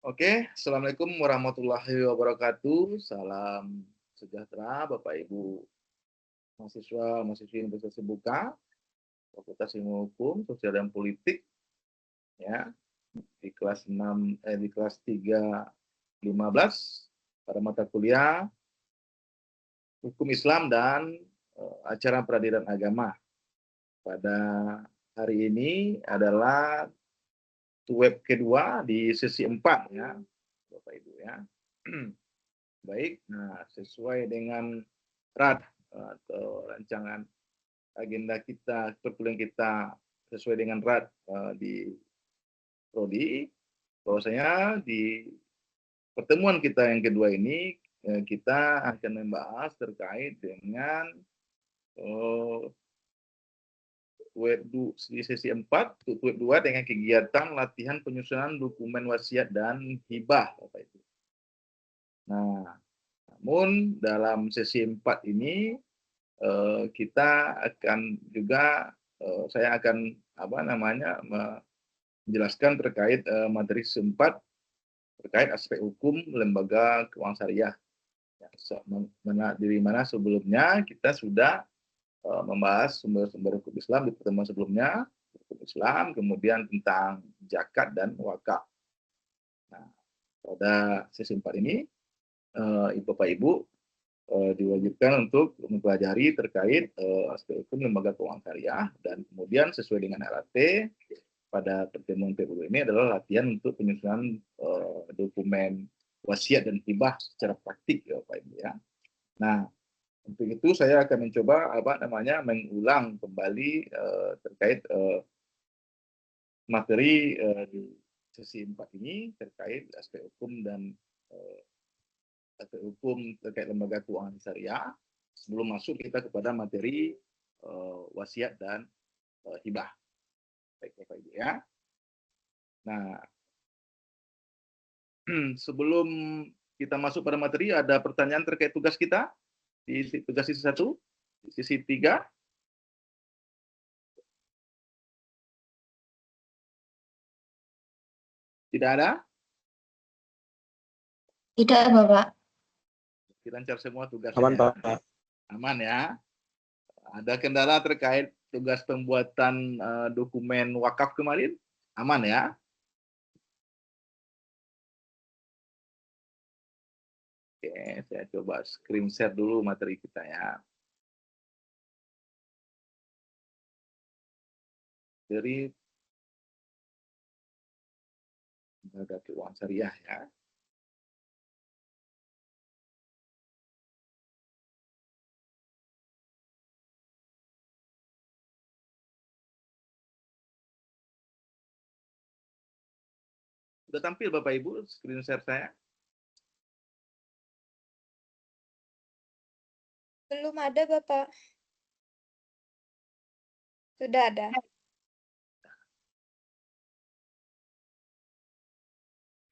Oke, Assalamualaikum warahmatullahi wabarakatuh. Salam sejahtera Bapak Ibu mahasiswa mahasiswi Universitas Terbuka, Fakultas Ilmu Hukum, Sosial dan Politik, ya, di kelas 6 di kelas 315 pada mata kuliah Hukum Islam dan acara peradilan agama. Pada hari ini adalah web kedua di sesi 4 ya, Bapak Ibu ya. Baik, nah sesuai dengan RAD atau rancangan agenda kita, perkuliahan kita sesuai dengan RAD di Prodi, bahwasanya di pertemuan kita yang kedua ini kita akan membahas terkait dengan di sesi 4, web 2 dengan kegiatan latihan penyusunan dokumen wasiat dan hibah, Bapak Ibu. Nah, namun dalam sesi 4 ini kita akan juga saya akan menjelaskan terkait materi sempat terkait aspek hukum lembaga keuangan syariah. Ya, di mana sebelumnya kita sudah membahas sumber-sumber hukum Islam di pertemuan sebelumnya, hukum Islam, kemudian tentang zakat dan wakaf. Nah, pada sesi 4 ini Bapak Ibu diwajibkan untuk mempelajari terkait aspek hukum lembaga keuangan syariah, dan kemudian sesuai dengan RAT pada pertemuan kedua ini adalah latihan untuk penyusunan dokumen wasiat dan hibah secara praktik ya Bapak Ibu ya. Nah, untuk itu saya akan mencoba mengulang kembali terkait materi di sesi 4 ini terkait aspek hukum dan aspek hukum terkait lembaga keuangan syariah, sebelum masuk kita kepada materi wasiat dan hibah. Baik Bapak Ibu ya. Nah, sebelum kita masuk pada materi, ada pertanyaan terkait tugas kita di tugas sisi 1, di sisi 3. Tidak ada? Tidak, Bapak. Lancar semua tugasnya. Aman, Pak. Aman ya. Ada kendala terkait tugas pembuatan dokumen wakaf kemarin? Aman ya? Oke, saya coba screen share dulu materi kita ya. Dari lembaga keuangan syariah ya. Sudah tampil Bapak Ibu screen share saya? Belum ada, Bapak. Sudah ada.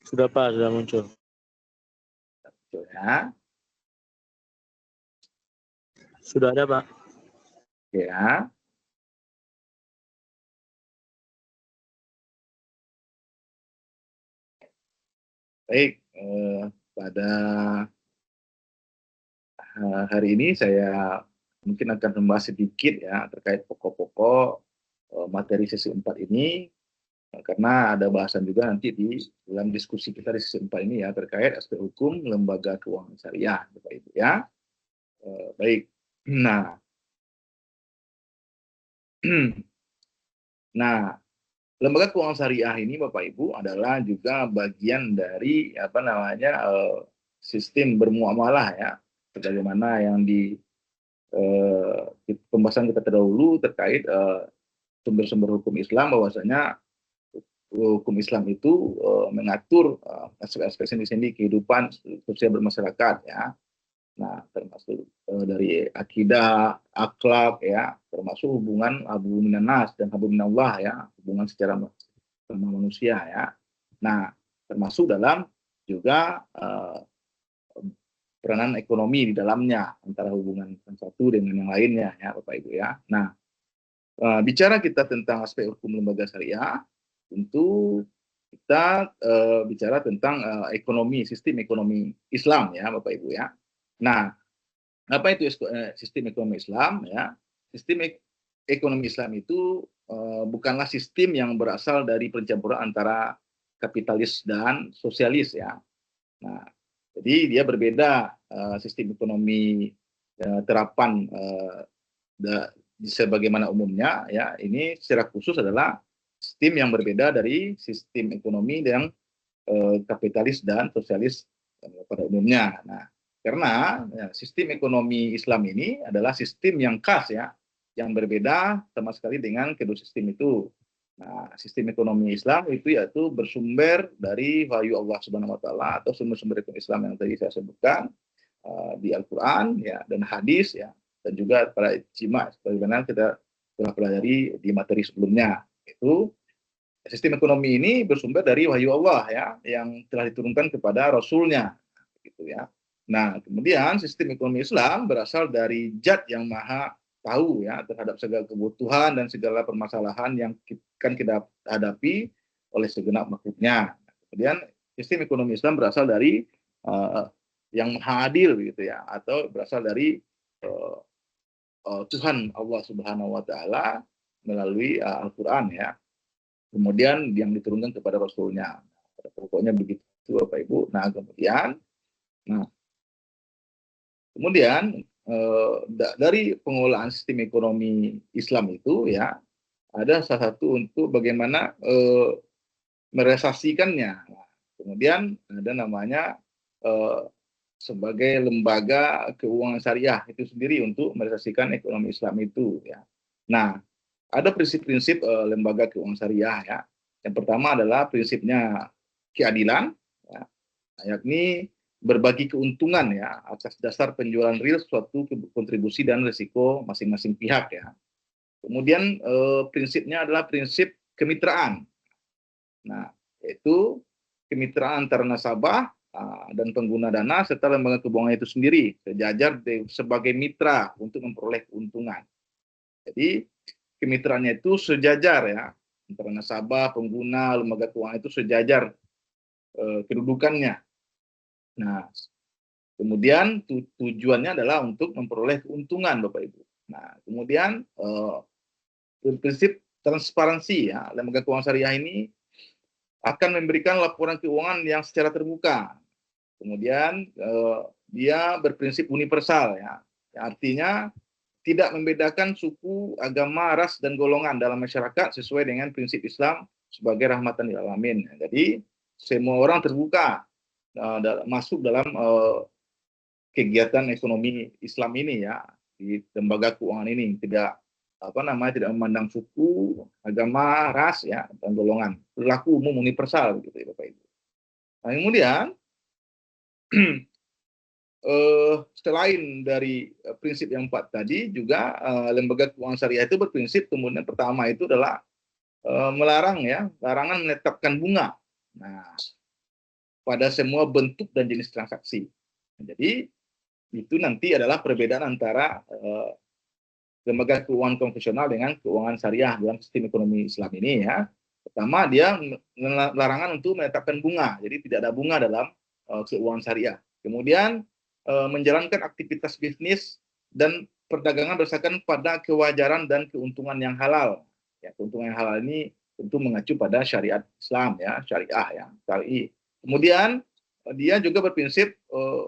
Sudah, Pak, sudah muncul. Muncul ya. Sudah ada, Pak. Ya. Baik, pada hari ini saya mungkin akan membahas sedikit ya terkait pokok-pokok materi sesi 4 ini, karena ada bahasan juga nanti di dalam diskusi kita di sesi 4 ini ya terkait aspek hukum lembaga keuangan syariah Bapak Ibu ya. Baik. Nah, lembaga keuangan syariah ini Bapak Ibu adalah juga bagian dari sistem bermuamalah ya, sebagaimana yang di pembahasan kita terdahulu terkait sumber-sumber hukum Islam, bahwasanya hukum Islam itu mengatur aspek-aspek sendi-sendi kehidupan sosial bermasyarakat ya. Nah, termasuk dari akidah, akhlak ya, termasuk hubungan Abu Minanas dan Abu Minallah ya, hubungan secara manusia ya. Nah, termasuk dalam juga peranan ekonomi di dalamnya antara hubungan yang satu dengan yang lainnya ya Bapak Ibu ya. Nah, bicara kita tentang aspek hukum lembaga syariah, tentu kita bicara tentang ekonomi, sistem ekonomi Islam ya Bapak Ibu ya. Nah, apa itu sistem ekonomi Islam ya? Sistem ekonomi Islam itu bukanlah sistem yang berasal dari pencampuran antara kapitalis dan sosialis ya. Nah, jadi dia berbeda sistem ekonomi terapan sebagaimana umumnya ya. Ini secara khusus adalah sistem yang berbeda dari sistem ekonomi yang kapitalis dan sosialis pada umumnya. Nah, karena ya, sistem ekonomi Islam ini adalah sistem yang khas ya, yang berbeda sama sekali dengan kedua sistem itu. Nah, sistem ekonomi Islam itu yaitu bersumber dari wahyu Allah Subhanahu wa taala atau sumber-sumber ekonomi Islam yang tadi saya sebutkan di Al-Qur'an ya dan hadis ya, dan juga pada ijma sebagaimana kita telah pelajari di materi sebelumnya. Itu sistem ekonomi ini bersumber dari wahyu Allah ya, yang telah diturunkan kepada Rasulnya, gitu ya. Nah, kemudian sistem ekonomi Islam berasal dari Zat yang Maha Tahu ya terhadap segala kebutuhan dan segala permasalahan yang akan kita hadapi oleh segenap makhluknya. Kemudian sistem ekonomi Islam berasal dari yang Maha Adil, gitu ya, atau berasal dari Tuhan Allah Subhanahu Wa Taala melalui Al-Quran ya. Kemudian yang diturunkan kepada Rasulnya. Pokoknya begitu Bapak Ibu. Nah kemudian dari pengelolaan sistem ekonomi Islam itu ya ada salah satu untuk bagaimana merealisasikannya. Nah, kemudian ada namanya sebagai lembaga keuangan syariah itu sendiri untuk merealisasikan ekonomi Islam itu ya. Nah, ada prinsip-prinsip lembaga keuangan syariah ya. Yang pertama adalah prinsipnya keadilan, ya, yakni berbagi keuntungan ya atas dasar penjualan real suatu kontribusi dan risiko masing-masing pihak ya. Kemudian prinsipnya adalah prinsip kemitraan. Nah, yaitu kemitraan antara nasabah dan pengguna dana serta lembaga keuangan itu sendiri sejajar sebagai mitra untuk memperoleh keuntungan. Jadi kemitraannya itu sejajar ya antara nasabah, pengguna, lembaga keuangan itu sejajar kedudukannya. Nah, kemudian tujuannya adalah untuk memperoleh keuntungan Bapak Ibu. Nah, kemudian prinsip transparansi ya, lembaga keuangan syariah ini akan memberikan laporan keuangan yang secara terbuka. Kemudian dia berprinsip universal ya, artinya tidak membedakan suku, agama, ras dan golongan dalam masyarakat sesuai dengan prinsip Islam sebagai rahmatan lil alamin. Jadi semua orang terbuka masuk dalam kegiatan ekonomi Islam ini ya, di lembaga keuangan ini, tidak tidak memandang suku, agama, ras ya dan golongan, berlaku umum universal gitu ya Bapak Ibu. Nah, kemudian selain dari prinsip yang 4 tadi juga lembaga keuangan syariah itu berprinsip kemudian pertama itu adalah melarang ya, larangan menetapkan bunga. Nah, pada semua bentuk dan jenis transaksi. Jadi itu nanti adalah perbedaan antara lembaga keuangan konvensional dengan keuangan syariah dalam sistem ekonomi Islam ini ya. Pertama dia larangan untuk menetapkan bunga. Jadi tidak ada bunga dalam keuangan syariah. Kemudian menjalankan aktivitas bisnis dan perdagangan berdasarkan pada kewajaran dan keuntungan yang halal. Ya, keuntungan yang halal ini tentu mengacu pada syariat Islam ya, syariah ya, syar'i. Kemudian dia juga berprinsip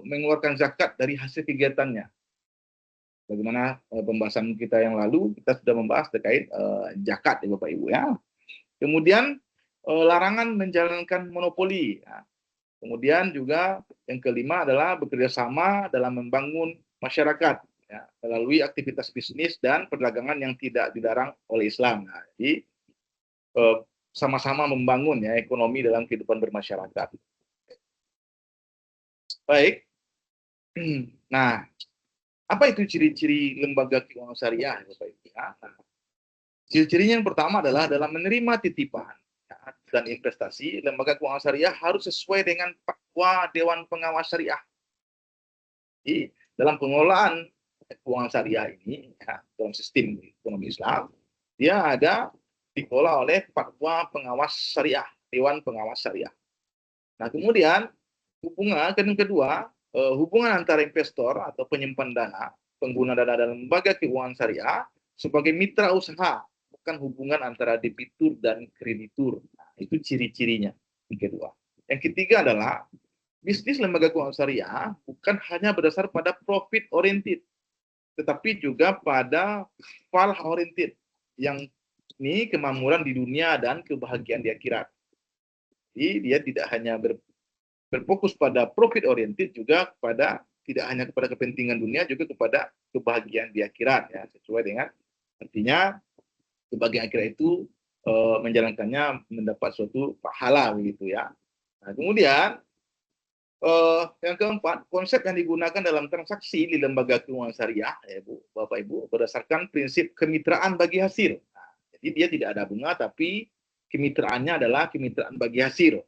mengeluarkan zakat dari hasil kegiatannya. Bagaimana pembahasan kita yang lalu kita sudah membahas terkait zakat ya Bapak Ibu ya. Kemudian larangan menjalankan monopoli. Ya. Kemudian juga yang kelima adalah bekerja sama dalam membangun masyarakat ya, melalui aktivitas bisnis dan perdagangan yang tidak dilarang oleh Islam. Nah, jadi sama-sama membangun ya ekonomi dalam kehidupan bermasyarakat. Baik. Nah, apa itu ciri-ciri lembaga keuangan syariah Bapak Ibu? Nah, ciri-cirinya yang pertama adalah dalam menerima titipan ya, dan investasi, lembaga keuangan syariah harus sesuai dengan fatwa Dewan Pengawas Syariah. Jadi, dalam pengelolaan keuangan syariah ini ya, dalam sistem ekonomi Islam, dia ada dikelola oleh fatwa pengawas syariah. Dewan Pengawas Syariah. Nah, kemudian yang kedua, hubungan antara investor atau penyimpan dana, pengguna dana dalam lembaga keuangan syariah sebagai mitra usaha, bukan hubungan antara debitur dan kreditur. Nah, itu ciri-cirinya. Yang kedua. Yang ketiga adalah bisnis lembaga keuangan syariah bukan hanya berdasar pada profit oriented, tetapi juga pada falah oriented, yang ini kemakmuran di dunia dan kebahagiaan di akhirat. Jadi dia tidak hanya berfokus pada profit oriented, juga kepada tidak hanya kepada kepentingan dunia, juga kepada kebahagiaan di akhirat, ya, sesuai dengan artinya kebahagiaan akhirat itu menjalankannya mendapat suatu pahala begitu ya. Nah, kemudian yang keempat, konsep yang digunakan dalam transaksi di lembaga keuangan syariah, ya Bu, Bapak Ibu, berdasarkan prinsip kemitraan bagi hasil. Nah, jadi dia tidak ada bunga, tapi kemitraannya adalah kemitraan bagi hasil.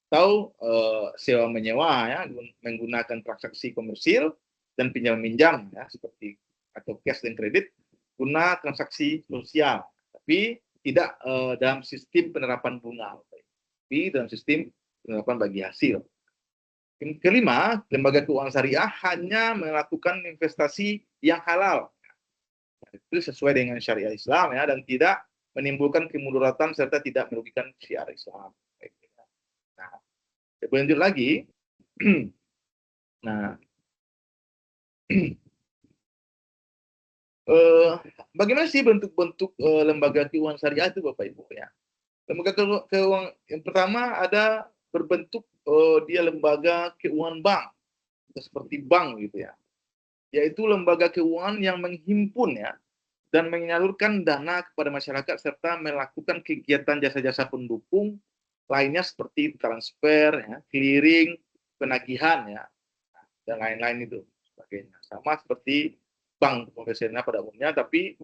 Atau sewa menyewa, ya, menggunakan transaksi komersil dan pinjam-minjam, ya, seperti atau cash dan kredit guna transaksi sosial, tapi tidak dalam sistem penerapan bunga, tapi dalam sistem penerapan bagi hasil. Kelima, lembaga keuangan syariah hanya melakukan investasi yang halal, itu sesuai dengan syariat Islam, ya, dan tidak menimbulkan kemudaratan serta tidak merugikan syiar Islam. Nah, lanjut lagi. Nah, bagaimana sih bentuk-bentuk lembaga keuangan syariah itu, Bapak Ibu, ya? Lembaga keuangan yang pertama ada berbentuk dia lembaga keuangan bank, seperti bank gitu ya. Yaitu lembaga keuangan yang menghimpun, ya, dan menyalurkan dana kepada masyarakat serta melakukan kegiatan jasa-jasa pendukung lainnya seperti transfer, ya, clearing, penagihan, ya, dan lain-lain itu sebagainya. Sama seperti bank konvensional pada umumnya, tapi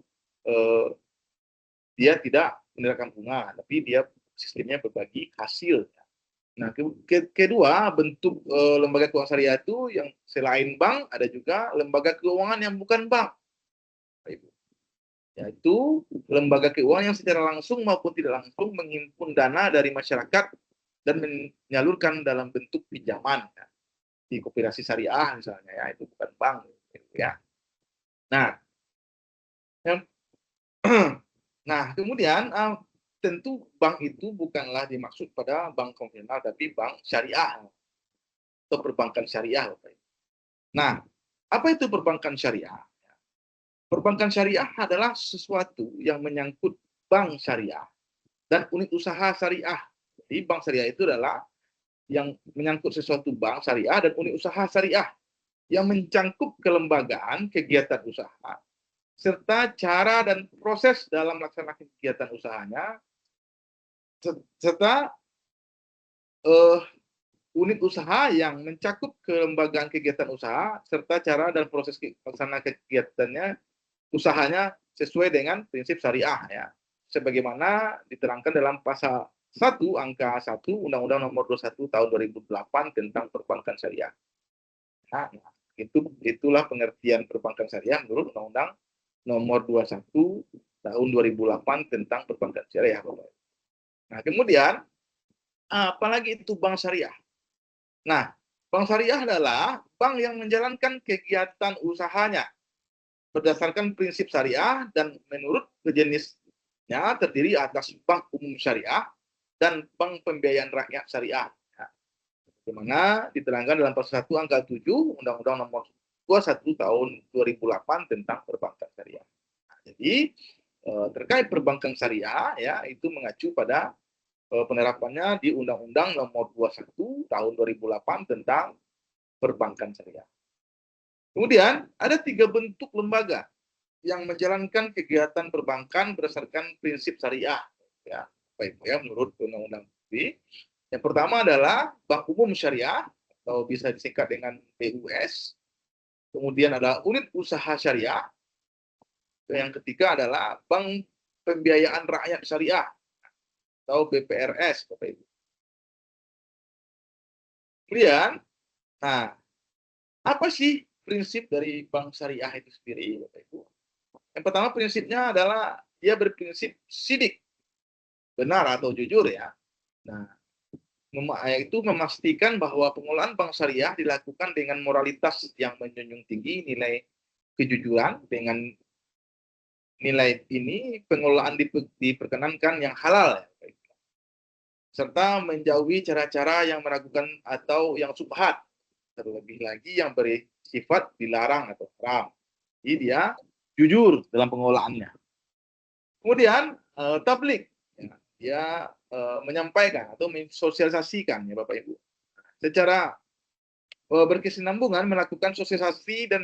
dia tidak menerapkan bunga, tapi dia sistemnya berbagi hasil. Nah, kedua bentuk lembaga keuangan syariah itu yang selain bank ada juga lembaga keuangan yang bukan bank, yaitu lembaga keuangan yang secara langsung maupun tidak langsung menghimpun dana dari masyarakat dan menyalurkan dalam bentuk pinjaman, ya, di koperasi syariah misalnya, ya, itu bukan bank, ya. Nah, nah, kemudian tentu bank itu bukanlah dimaksud pada bank konvensional, tapi bank syariah atau perbankan syariah. Nah, apa itu perbankan syariah? Perbankan syariah adalah sesuatu yang menyangkut bank syariah dan unit usaha syariah. Jadi bank syariah itu adalah yang menyangkut sesuatu bank syariah dan unit usaha syariah yang mencangkup kelembagaan kegiatan usaha serta cara dan proses dalam melaksanakan kegiatan usahanya, serta unit usaha yang mencakup kelembagaan kegiatan usaha serta cara dan proses pelaksanaan kegiatannya usahanya sesuai dengan prinsip syariah, ya, sebagaimana diterangkan dalam pasal 1 angka 1 Undang-Undang Nomor 21 tahun 2008 tentang perbankan syariah. Nah, itulah pengertian perbankan syariah menurut Undang-Undang Nomor 21 tahun 2008 tentang perbankan syariah. Nah, kemudian apalagi itu bank syariah? Nah, bank syariah adalah bank yang menjalankan kegiatan usahanya berdasarkan prinsip syariah dan menurut jenisnya terdiri atas bank umum syariah dan bank pembiayaan rakyat syariah. Nah, bagaimana diterangkan dalam pasal 1 angka 7 Undang-Undang Nomor 21 tahun 2008 tentang perbankan syariah. Nah, jadi terkait perbankan syariah, ya, itu mengacu pada penerapannya di Undang-Undang Nomor 21 tahun 2008 tentang perbankan syariah. Kemudian ada 3 bentuk lembaga yang menjalankan kegiatan perbankan berdasarkan prinsip syariah, ya, baik, ya, menurut Undang-Undang ini. Yang pertama adalah Bank Umum Syariah atau bisa disingkat dengan BUS. Kemudian ada unit usaha syariah. Yang ketiga adalah Bank Pembiayaan Rakyat Syariah atau BPRS, Bapak Ibu. Kemudian, nah, apa sih prinsip dari bank syariah itu sendiri, Bapak Ibu? Yang pertama prinsipnya adalah dia berprinsip sidik, benar atau jujur, ya. Nah, itu memastikan bahwa pengelolaan bank syariah dilakukan dengan moralitas yang menjunjung tinggi nilai kejujuran. Dengan nilai ini pengelolaan diperkenankan yang halal, ya, serta menjauhi cara-cara yang meragukan atau yang subhat, terlebih lagi yang bersifat dilarang atau haram. Jadi dia jujur dalam pengelolaannya. Kemudian tablik, ya, dia menyampaikan atau mensosialisasikan, ya Bapak Ibu, secara berkesinambungan melakukan sosialisasi dan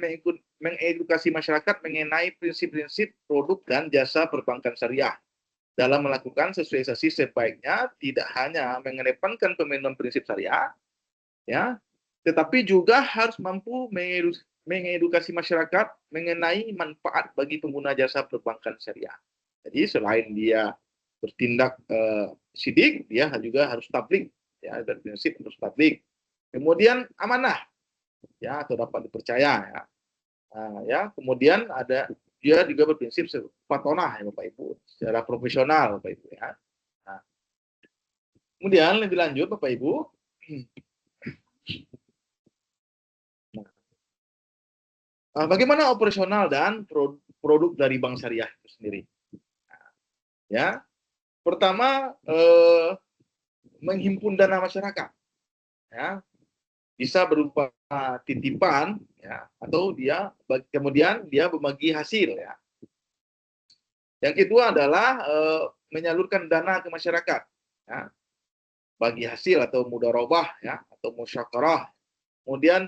mengedukasi masyarakat mengenai prinsip-prinsip produk dan jasa perbankan syariah. Dalam melakukan sosialisasi sebaiknya tidak hanya mengedepankan pemenuhan prinsip syariah, ya, tetapi juga harus mampu mengedukasi masyarakat mengenai manfaat bagi pengguna jasa perbankan syariah. Jadi selain dia bertindak sidik, dia juga harus tablik, ya, dan prinsip harus tablik. Kemudian amanah, ya, atau dapat dipercaya, ya. Nah, ya, kemudian ada dia juga berprinsip patonah, ya Bapak Ibu, secara profesional Bapak Ibu, ya. Nah, kemudian lebih lanjut Bapak Ibu, bagaimana operasional dan produk dari bank syariah itu sendiri? Nah, ya, pertama menghimpun dana masyarakat, ya, bisa berupa titipan, ya, atau dia kemudian dia membagi hasil, ya. Yang kedua adalah menyalurkan dana ke masyarakat, ya, bagi hasil atau mudharabah, ya, atau musyawarah. Kemudian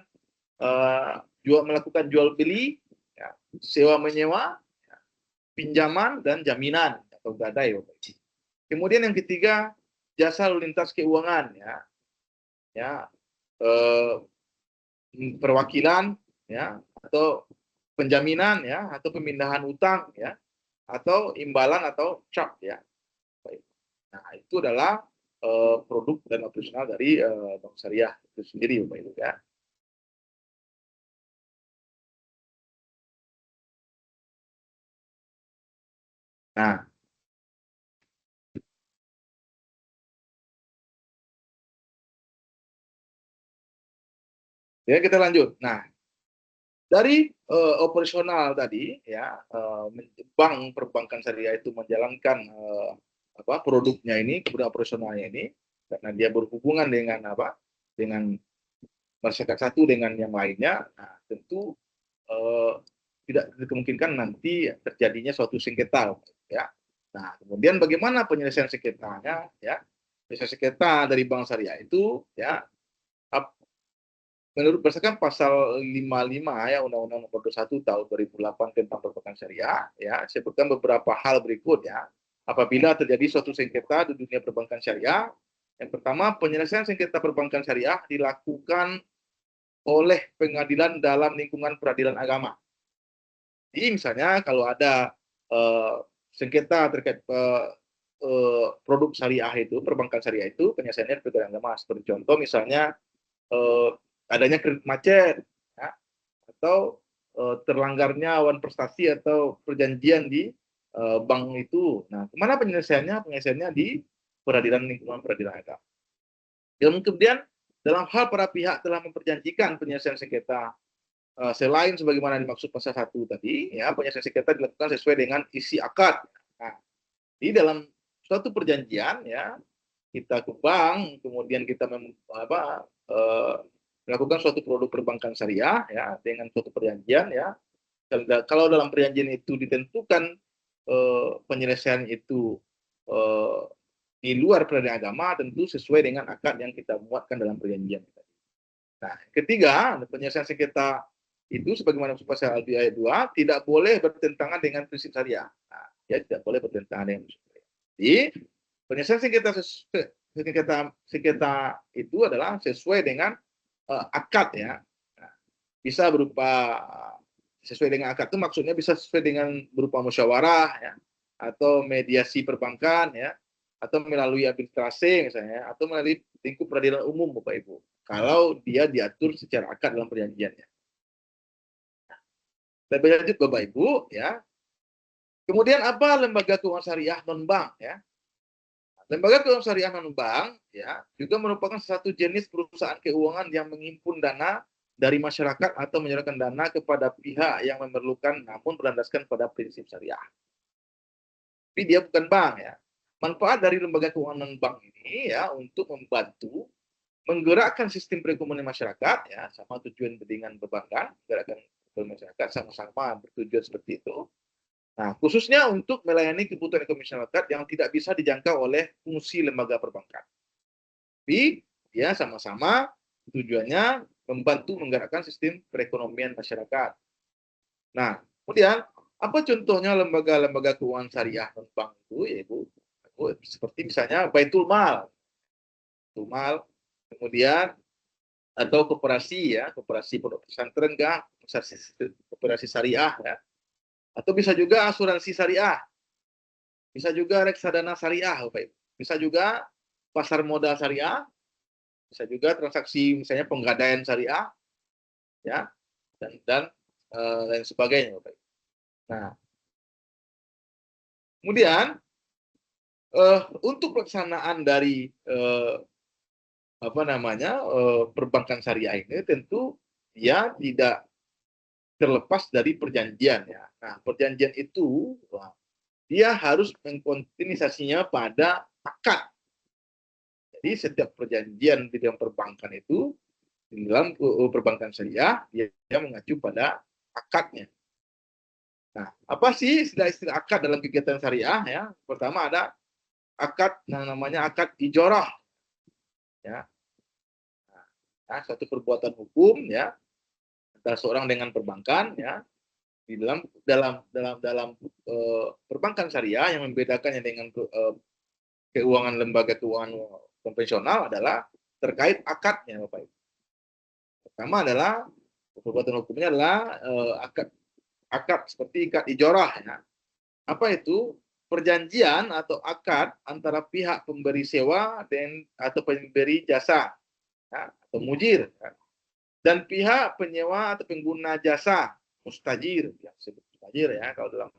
melakukan jual beli, ya, sewa menyewa, ya, pinjaman dan jaminan atau gadai. Kemudian yang ketiga, jasa lalu lintas keuangan, ya, ya, perwakilan, ya, atau penjaminan, ya, atau pemindahan utang, ya, atau imbalan atau cap, ya. Nah, itu adalah produk dan operasional dari bank syariah itu sendiri, Bapak Ibu, ya. Nah, ya kita lanjut. Nah, dari operasional tadi, ya, bank perbankan syariah itu menjalankan produknya ini, kemudian operasionalnya ini, karena dia berhubungan dengan dengan masyarakat satu dengan yang lainnya. Nah, tentu tidak dimungkinkan nanti terjadinya suatu sengketa, ya. Nah, kemudian bagaimana penyelesaian sengketanya, ya? Penyelesaian sengketa dari bank syariah itu, ya, menurut berdasarkan pasal 55, ya, Undang-Undang Nomor 21 Tahun 2008 tentang perbankan syariah, ya, sebutkan beberapa hal berikut, ya. Apabila terjadi suatu sengketa di dunia perbankan syariah, yang pertama, penyelesaian sengketa perbankan syariah dilakukan oleh pengadilan dalam lingkungan peradilan agama. Jadi misalnya kalau ada sengketa terkait produk syariah itu, perbankan syariah itu, penyelesaiannya di pengadilan agama. Seperti contoh misalnya adanya kredit macet, ya, atau terlanggarnya awan prestasi atau perjanjian di bank itu. Nah, kemana penyelesaiannya? Penyelesaiannya di peradilan lingkungan peradilan agama. Kemudian dalam hal para pihak telah memperjanjikan penyelesaian sengketa selain sebagaimana dimaksud pasal 1 tadi, ya, penyelesaian sengketa dilakukan sesuai dengan isi akad. Nah, di dalam suatu perjanjian, ya, kita ke bank, kemudian kita melakukan suatu produk perbankan syariah, ya, dengan suatu perjanjian, ya. Kalau dalam perjanjian itu ditentukan penyelesaian itu di luar peradilan agama, tentu sesuai dengan akad yang kita muatkan dalam perjanjian. Nah, ketiga, penyelesaian sengketa itu sebagaimana pasal ayat 2 tidak boleh bertentangan dengan prinsip syariah. Nah, ya, tidak boleh bertentangan dengan prinsip syariah. Jadi, penyelesaian sengketa itu adalah sesuai dengan akad, ya. Nah, bisa berupa sesuai dengan akad itu maksudnya bisa sesuai dengan berupa musyawarah, ya, atau mediasi perbankan, ya, atau melalui arbitrase misalnya, atau melalui lingkup peradilan umum, Bapak Ibu. Kalau dia diatur secara akad dalam perjanjiannya. Lebih lanjut Bapak Ibu, ya. Kemudian apa lembaga keuangan syariah non bank, ya? lembaga keuangan syariah non-bank ya juga merupakan satu jenis perusahaan keuangan yang menghimpun dana dari masyarakat atau menyerahkan dana kepada pihak yang memerlukan namun berlandaskan pada prinsip syariah. Tapi dia bukan bank ya. Manfaat dari lembaga keuangan non-bank ini ya untuk membantu menggerakkan sistem perekonomian masyarakat ya sama tujuan dengan perbankan, gerakan masyarakat sama-sama bertujuan seperti itu. Nah, khususnya untuk melayani kebutuhan ekonomi masyarakat yang tidak bisa dijangkau oleh fungsi lembaga perbankan. Tapi ya sama-sama tujuannya membantu menggerakkan sistem perekonomian masyarakat. Nah, kemudian apa contohnya lembaga-lembaga keuangan syariah non bank itu, ya Ibu? Seperti misalnya Baitul Mal, kemudian atau koperasi ya, koperasi pondok pesantren kah, koperasi syariah ya, atau bisa juga asuransi syariah, bisa juga reksadana syariah, Bapak Ibu. Bisa juga pasar modal syariah, bisa juga transaksi misalnya penggadaian syariah, ya, dan lain sebagainya, Bapak Ibu. Nah, kemudian untuk pelaksanaan dari perbankan syariah ini tentu dia tidak terlepas dari perjanjian ya. Nah, perjanjian itu dia harus mengkontinuasinya pada akad. Jadi setiap perjanjian di dalam perbankan itu di dalam perbankan syariah dia mengacu pada akadnya. Nah, apa sih istilah-istilah akad dalam kegiatan syariah ya? Pertama ada akad yang namanya akad ijorah ya. Nah, suatu perbuatan hukum ya antara seorang dengan perbankan ya di dalam perbankan syariah yang membedakannya dengan keuangan lembaga keuangan konvensional adalah terkait akadnya, Bapak Ibu. Pertama adalah perbuatan hukumnya adalah akad seperti akad ijorah ya. Apa itu? Perjanjian atau akad antara pihak pemberi sewa atau pemberi jasa ya, atau mujir ya, dan pihak penyewa atau pengguna jasa mustajir ya, mustajir ya kalau dalam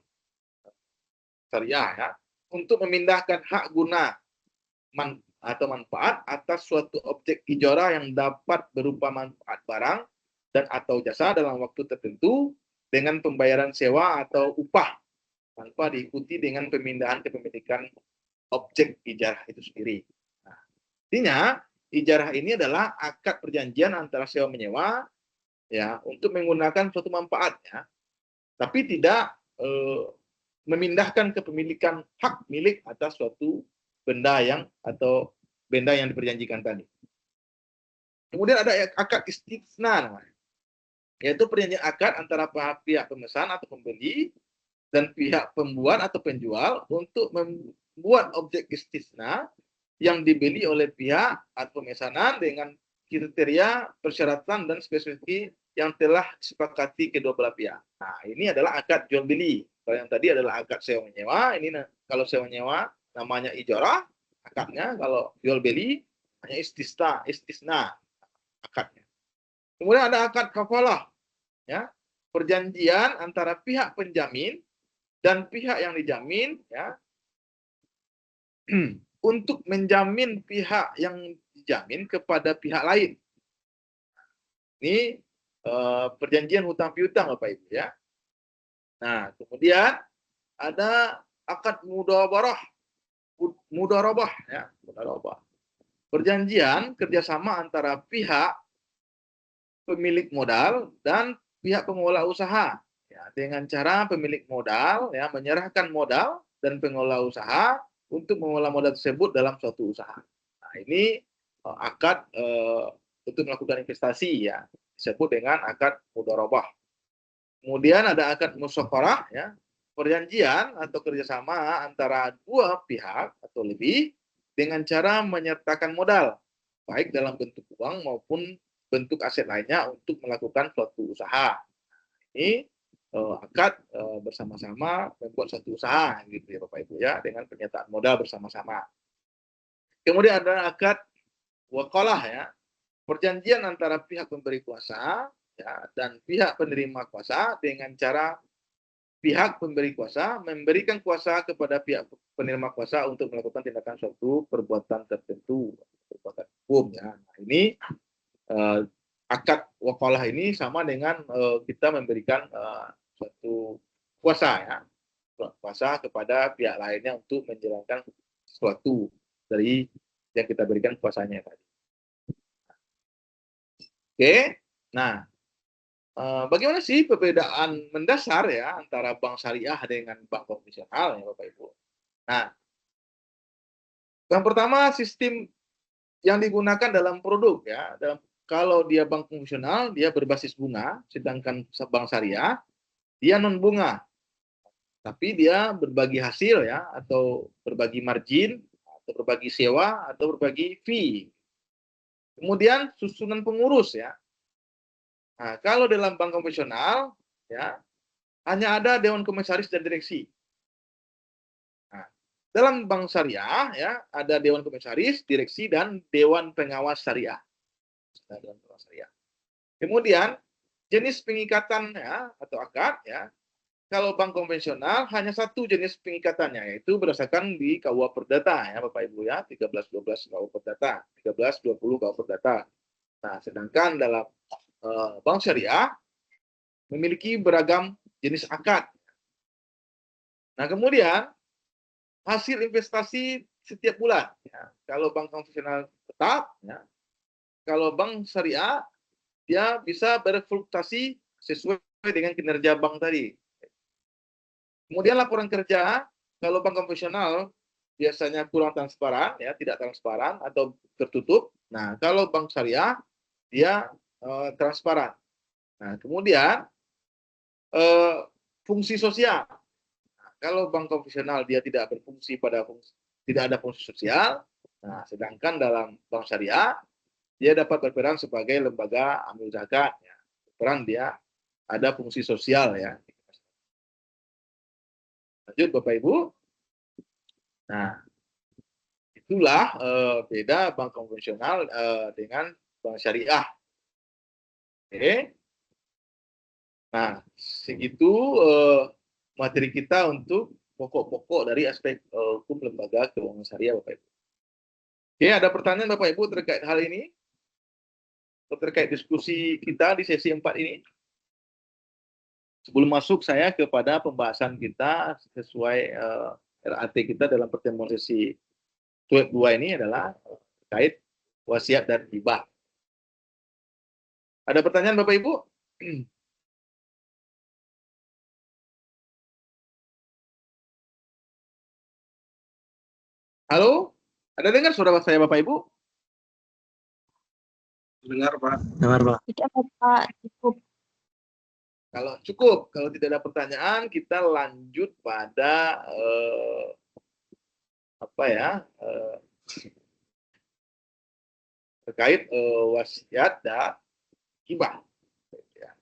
syariah ya, untuk memindahkan hak guna atau manfaat atas suatu objek ijorah yang dapat berupa manfaat barang dan atau jasa dalam waktu tertentu dengan pembayaran sewa atau upah tanpa diikuti dengan pemindahan kepemilikan objek ijarah itu sendiri. Nah, artinya ijarah ini adalah akad perjanjian antara sewa menyewa ya untuk menggunakan suatu manfaat ya, tapi tidak memindahkan kepemilikan hak milik atas suatu benda yang diperjanjikan tadi. Kemudian ada akad istisna namanya, yaitu perjanjian akad antara pihak pemesan atau pembeli dan pihak pembuat atau penjual untuk membuat objek istisna yang dibeli oleh pihak atau pemesanan dengan kriteria, persyaratan, dan spesifikasi yang telah disepakati kedua belah pihak. Nah, ini adalah akad jual beli. Kalau yang tadi adalah akad sewa menyewa, ini kalau sewa menyewa namanya ijorah akadnya, kalau jual beli hanya istisna akadnya. Kemudian ada akad kafalah, ya, perjanjian antara pihak penjamin dan pihak yang dijamin ya untuk menjamin pihak yang dijamin kepada pihak lain. Ini perjanjian hutang piutang Bapak Ibu ya. Nah, kemudian ada akad mudharabah ya, mudharabah. Perjanjian kerjasama antara pihak pemilik modal dan pihak pengelola usaha. Ya, dengan cara pemilik modal ya menyerahkan modal dan pengelola usaha untuk mengelola modal tersebut dalam suatu usaha. Nah, ini akad untuk melakukan investasi ya, disebut dengan akad mudharabah. Kemudian ada akad musyawarah ya, perjanjian atau kerjasama antara dua pihak atau lebih dengan cara menyertakan modal baik dalam bentuk uang maupun bentuk aset lainnya untuk melakukan suatu usaha. Ini akad bersama-sama membuat suatu usaha gitu ya Bapak Ibu ya, dengan pernyataan modal bersama-sama. Kemudian ada akad wakalah ya, perjanjian antara pihak pemberi kuasa ya dan pihak penerima kuasa dengan cara pihak pemberi kuasa memberikan kuasa kepada pihak penerima kuasa untuk melakukan tindakan suatu perbuatan tertentu, perbuatan hukum. Ya. Nah, ini akad wakalah ini sama dengan kita memberikan suatu kuasa, ya, kuasa kepada pihak lainnya untuk menjalankan sesuatu dari yang kita berikan kuasanya tadi. Oke, nah bagaimana sih perbedaan mendasar ya antara bank syariah dengan bank konvensional ya Bapak Ibu? Nah, yang pertama sistem yang digunakan dalam produk ya, kalau dia bank konvensional dia berbasis bunga, sedangkan bank syariah dia non bunga, tapi dia berbagi hasil ya, atau berbagi margin, atau berbagi sewa, atau berbagi fee. Kemudian susunan pengurus ya. Nah, kalau dalam bank konvensional ya hanya ada dewan komisaris dan direksi. Nah, dalam bank syariah ya ada dewan komisaris, direksi dan dewan pengawas syariah. Dewan pengawas syariah. Kemudian jenis pengikatan ya atau akad ya. Kalau bank konvensional hanya satu jenis pengikatannya, yaitu berdasarkan di KUA Perdata ya Bapak Ibu ya, 1312 KUA Perdata, 1320 KUA Perdata. Nah, sedangkan dalam bank syariah memiliki beragam jenis akad. Nah, kemudian hasil investasi setiap bulan. Ya. Kalau bank konvensional tetap, ya. Kalau bank syariah, dia bisa berfluktuasi sesuai dengan kinerja bank tadi. Kemudian laporan kerja, kalau bank konvensional biasanya kurang transparan, ya, tidak transparan atau tertutup. Nah, kalau bank syariah, dia transparan. Nah, kemudian fungsi sosial. Nah, kalau bank konvensional dia tidak berfungsi tidak ada fungsi sosial. Nah, sedangkan dalam bank syariah dia dapat berperan sebagai lembaga amil zakat. Ya. Berperan dia ada fungsi sosial ya. Lanjut Bapak Ibu. Nah, itulah beda bank konvensional dengan bank syariah. Oke. Nah, segitu materi kita untuk pokok-pokok dari aspek hukum lembaga keuangan syariah Bapak Ibu. Oke, ada pertanyaan Bapak Ibu terkait hal ini? Terkait diskusi kita di sesi 4 ini? Sebelum masuk saya kepada pembahasan kita sesuai RAT kita dalam pertemuan sesi 2 ini adalah terkait wasiat dan hibah. Ada pertanyaan Bapak Ibu? Halo? Ada dengar suara saya Bapak Ibu? Dengar Pak. Dengar, Pak. Tidak Bapak, cukup. Kalau tidak ada pertanyaan, kita lanjut pada terkait wasiat dan hibah. Ya.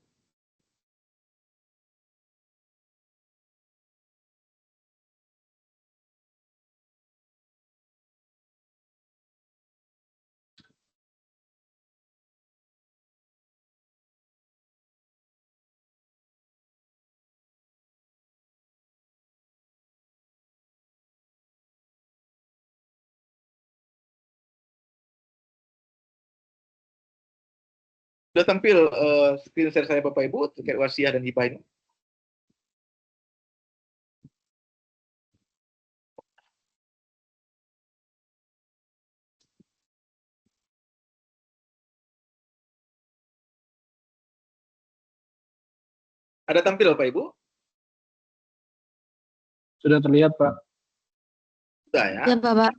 Sudah tampil screen share saya Bapak Ibu terkait wasiat dan hibah ini? Ada tampil Bapak Ibu? Sudah terlihat Pak. Sudah ya? Ya Bapak.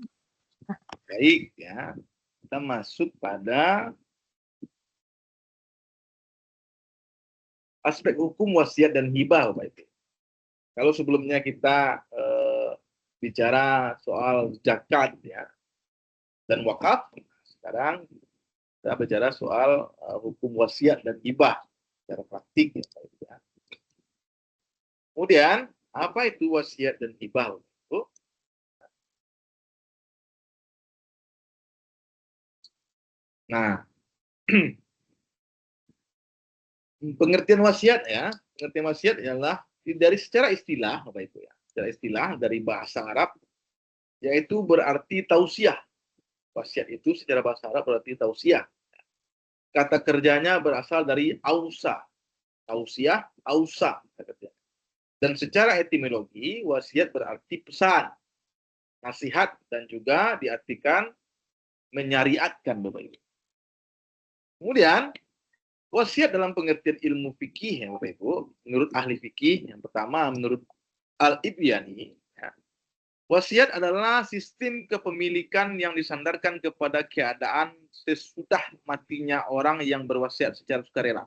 Baik ya. Kita masuk pada aspek hukum wasiat dan hibah Bapak Ibu. Kalau sebelumnya kita bicara soal zakat ya dan wakaf, sekarang kita bicara soal hukum wasiat dan hibah secara praktik ya, Bapak Ibu, ya. Kemudian apa itu wasiat dan hibah Bapak Ibu? Nah, pengertian wasiat ya, pengertian wasiat adalah dari secara istilah, Bapak Ibu ya, secara istilah dari bahasa Arab, yaitu berarti tausiah. Wasiat itu secara bahasa Arab berarti tausiah. Kata kerjanya berasal dari ausa, tausiah, ausa. Dan secara etimologi, wasiat berarti pesan, nasihat, dan juga diartikan menyariatkan, Bapak Ibu. Kemudian, wasiat dalam pengertian ilmu fikih, ya Bapak Ibu, menurut ahli fikih, yang pertama menurut Al-Ibyani, ya, wasiat adalah sistem kepemilikan yang disandarkan kepada keadaan sesudah matinya orang yang berwasiat secara sukarela.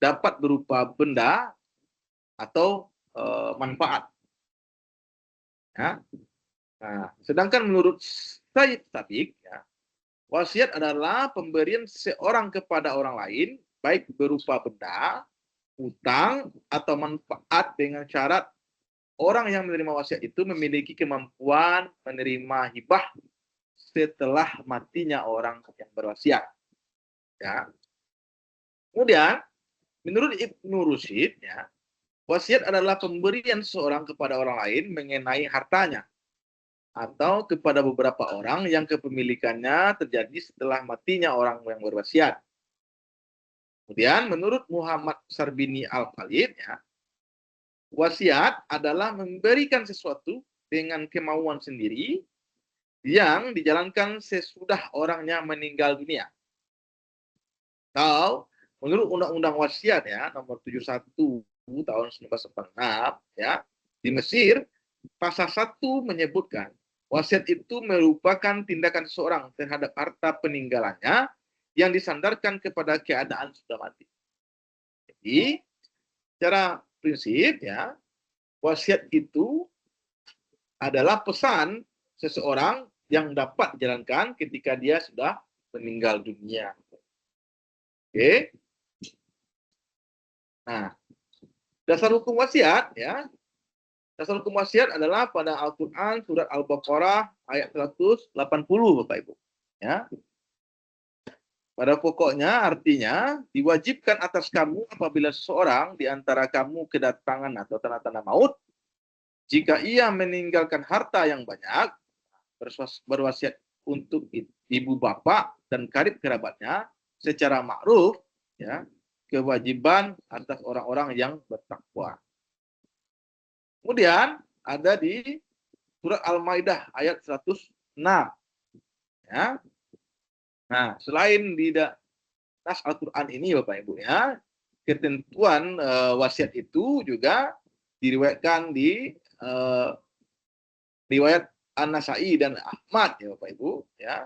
Dapat berupa benda atau manfaat. Ya. Nah, sedangkan menurut Said Sabiq, ya, wasiat adalah pemberian seorang kepada orang lain, baik berupa benda, utang, atau manfaat dengan syarat orang yang menerima wasiat itu memiliki kemampuan menerima hibah setelah matinya orang yang berwasiat. Ya. Kemudian, menurut Ibnu Rushd, ya, wasiat adalah pemberian seorang kepada orang lain mengenai hartanya atau kepada beberapa orang yang kepemilikannya terjadi setelah matinya orang yang berwasiat. Kemudian, menurut Muhammad Sarbini Al-Khalid, ya, wasiat adalah memberikan sesuatu dengan kemauan sendiri yang dijalankan sesudah orangnya meninggal dunia. Atau menurut Undang-Undang Wasiat ya nomor 71 tahun 1946 ya di Mesir, pasal 1 menyebutkan wasiat itu merupakan tindakan seseorang terhadap harta peninggalannya yang disandarkan kepada keadaan sudah mati. Jadi secara prinsip ya, wasiat itu adalah pesan seseorang yang dapat dijalankan ketika dia sudah meninggal dunia. Oke. Nah, dasar hukum wasiat ya. Dasar hukum wasiat adalah pada Al-Qur'an surat Al-Baqarah ayat 180 Bapak Ibu. Ya. Pada pokoknya artinya diwajibkan atas kamu apabila seseorang di antara kamu kedatangan atau tanda-tanda maut, jika ia meninggalkan harta yang banyak, berwasiat untuk ibu bapak dan karib kerabatnya secara ma'ruf, ya, kewajiban atas orang-orang yang bertakwa. Kemudian ada di surat Al-Maidah ayat 106. Ya. Nah, selain di nas Al-Quran ini Bapak Ibu ya, ketentuan wasiat itu juga diriwayatkan di riwayat An-Nasai dan Ahmad ya Bapak Ibu ya.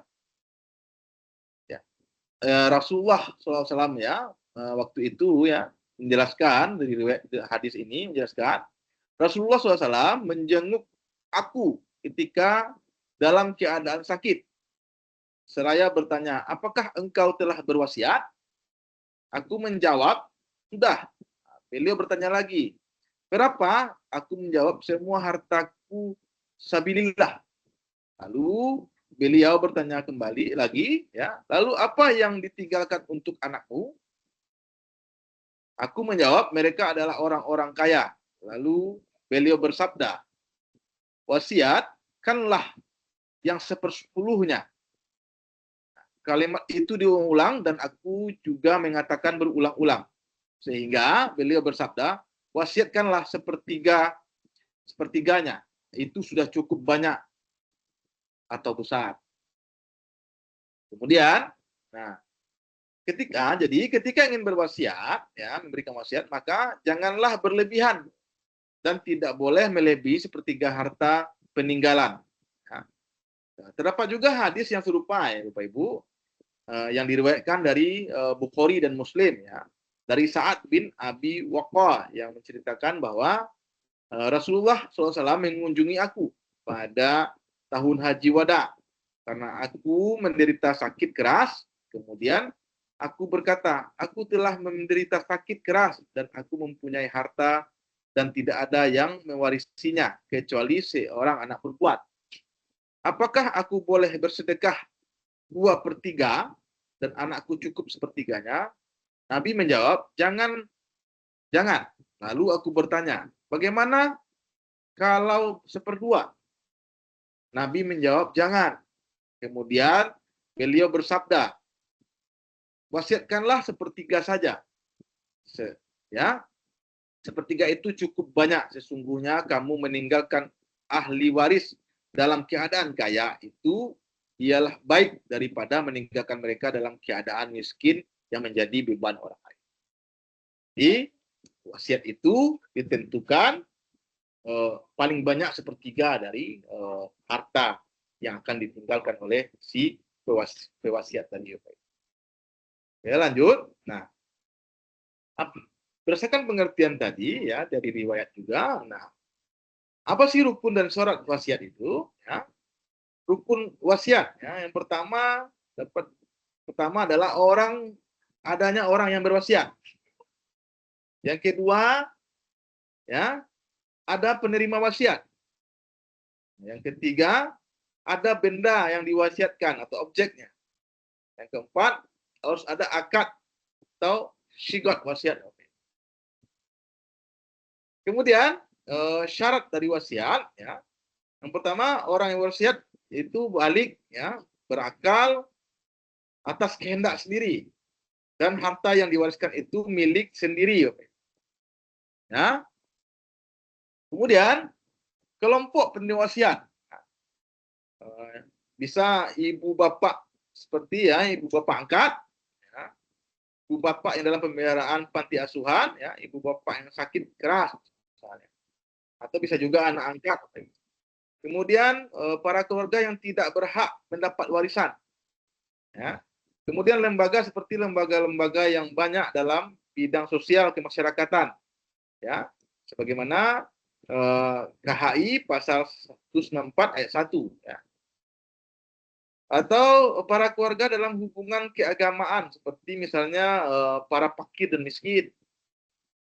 Rasulullah SAW ya waktu itu ya menjelaskan dari riwayat hadis ini menjelaskan Rasulullah SAW menjenguk aku ketika dalam keadaan sakit. Seraya bertanya, apakah engkau telah berwasiat? Aku menjawab, sudah. Beliau bertanya lagi, berapa? Aku menjawab, semua hartaku sabilillah. Lalu beliau bertanya kembali lagi, ya. Lalu apa yang ditinggalkan untuk anakmu? Aku menjawab, mereka adalah orang-orang kaya. Lalu beliau bersabda, wasiatkanlah yang 1/10-nya. Kalimat itu diulang dan aku juga mengatakan berulang-ulang. Sehingga beliau bersabda, wasiatkanlah sepertiganya. Itu sudah cukup banyak atau besar. Kemudian, nah, ketika ingin berwasiat, ya, memberikan wasiat, maka janganlah berlebihan dan tidak boleh melebihi sepertiga harta peninggalan. Nah, terdapat juga hadis yang serupa ya Bapak Ibu, yang diriwayatkan dari Bukhari dan Muslim ya, dari Sa'ad bin Abi Waqqah yang menceritakan bahwa Rasulullah SAW mengunjungi aku pada tahun Haji Wada karena aku menderita sakit keras. Kemudian aku berkata, aku telah menderita sakit keras dan aku mempunyai harta dan tidak ada yang mewarisinya kecuali seorang anak perempuan. Apakah aku boleh bersedekah 2/3 dan anakku cukup sepertiganya? Nabi menjawab, jangan. Lalu aku bertanya, bagaimana kalau seperdua? Nabi menjawab, jangan. Kemudian beliau bersabda, wasiatkanlah sepertiga saja. Ya, sepertiga itu cukup banyak. Sesungguhnya kamu meninggalkan ahli waris dalam keadaan kaya itu ialah baik daripada meninggalkan mereka dalam keadaan miskin yang menjadi beban orang lain. Jadi wasiat itu ditentukan paling banyak sepertiga dari harta yang akan ditinggalkan oleh si pewasiat tadi. Ya, lanjut. Nah, berdasarkan pengertian tadi ya dari riwayat juga. Nah, apa sih rukun dan syarat wasiat itu? Ya, rukun wasiat. Ya, yang pertama adalah adanya orang yang berwasiat. Yang kedua, ya, ada penerima wasiat. Yang ketiga, ada benda yang diwasiatkan atau objeknya. Yang keempat, harus ada akad atau syigat wasiat. Kemudian syarat dari wasiat, ya, yang pertama orang yang berwasiat itu balik, ya, berakal atas kehendak sendiri dan harta yang diwariskan itu milik sendiri. Ya. Kemudian kelompok penerima wasiat bisa ibu bapak seperti ya ibu bapak angkat, ya, ibu bapak yang dalam pemeliharaan panti asuhan, ya, ibu bapak yang sakit keras misalnya, atau bisa juga anak angkat. Kemudian para keluarga yang tidak berhak mendapat warisan, ya. Kemudian lembaga seperti lembaga-lembaga yang banyak dalam bidang sosial kemasyarakatan, ya, sebagaimana KHI pasal 164 ayat 1, ya. Atau para keluarga dalam hubungan keagamaan seperti misalnya para fakir dan miskin.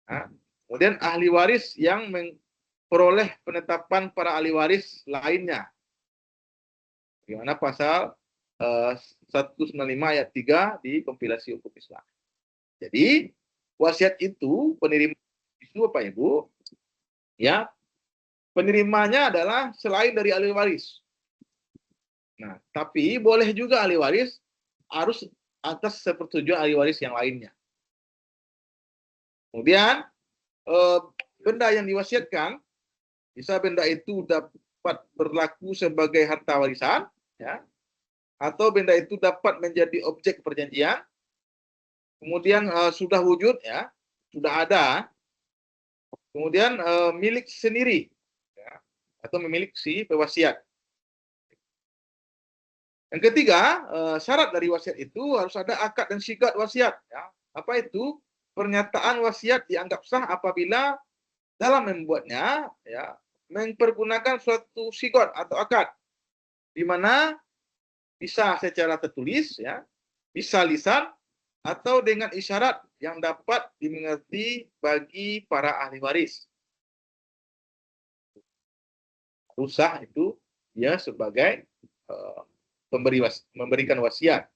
Nah, kemudian ahli waris yang memperoleh penetapan para ahli waris lainnya. Bagaimana pasal 195 ayat 3 di kompilasi hukum Islam. Jadi wasiat itu penerima itu apa Ibu? Ya, penerimanya adalah selain dari ahli waris. Nah, tapi boleh juga ahli waris harus atas sepersetujuan ahli waris yang lainnya. Kemudian benda yang diwasiatkan, bisa benda itu dapat berlaku sebagai harta warisan, ya, atau benda itu dapat menjadi objek perjanjian. Kemudian sudah wujud, ya, sudah ada. Kemudian milik sendiri, ya, atau memiliki si pewasiat. Yang ketiga, syarat dari wasiat itu harus ada akad dan syigat wasiat. Ya. Apa itu? Pernyataan wasiat dianggap sah apabila dalam membuatnya, ya, mempergunakan suatu syigat atau akad, di mana bisa secara tertulis, ya, bisa lisan, atau dengan isyarat yang dapat dimengerti bagi para ahli waris. Sah itu ya sebagai memberikan wasiat.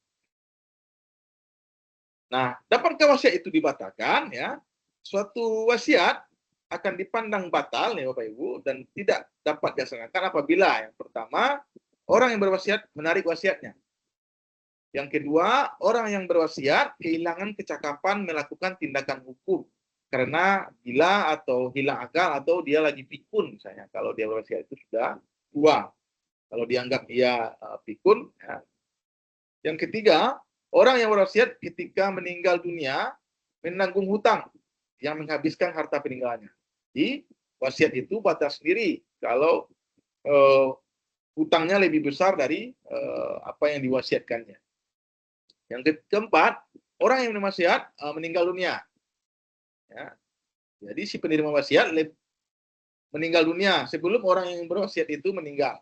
Nah, dapatkah wasiat itu dibatalkan? Ya, suatu wasiat akan dipandang batal, ya Bapak Ibu, dan tidak dapat dilaksanakan apabila yang pertama orang yang berwasiat menarik wasiatnya. Yang kedua, orang yang berwasiat kehilangan kecakapan melakukan tindakan hukum karena gila atau hilang akal atau dia lagi pikun misalnya. Kalau dia berwasiat itu sudah tua. Kalau dianggap ia pikun, ya. Yang ketiga, orang yang berwasiat ketika meninggal dunia menanggung hutang yang menghabiskan harta peninggalannya. Jadi wasiat itu batas sendiri kalau hutangnya lebih besar dari apa yang diwasiatkannya. Yang keempat, orang yang berwasiat meninggal dunia. Ya. Jadi si penerima wasiat meninggal dunia sebelum orang yang berwasiat itu meninggal.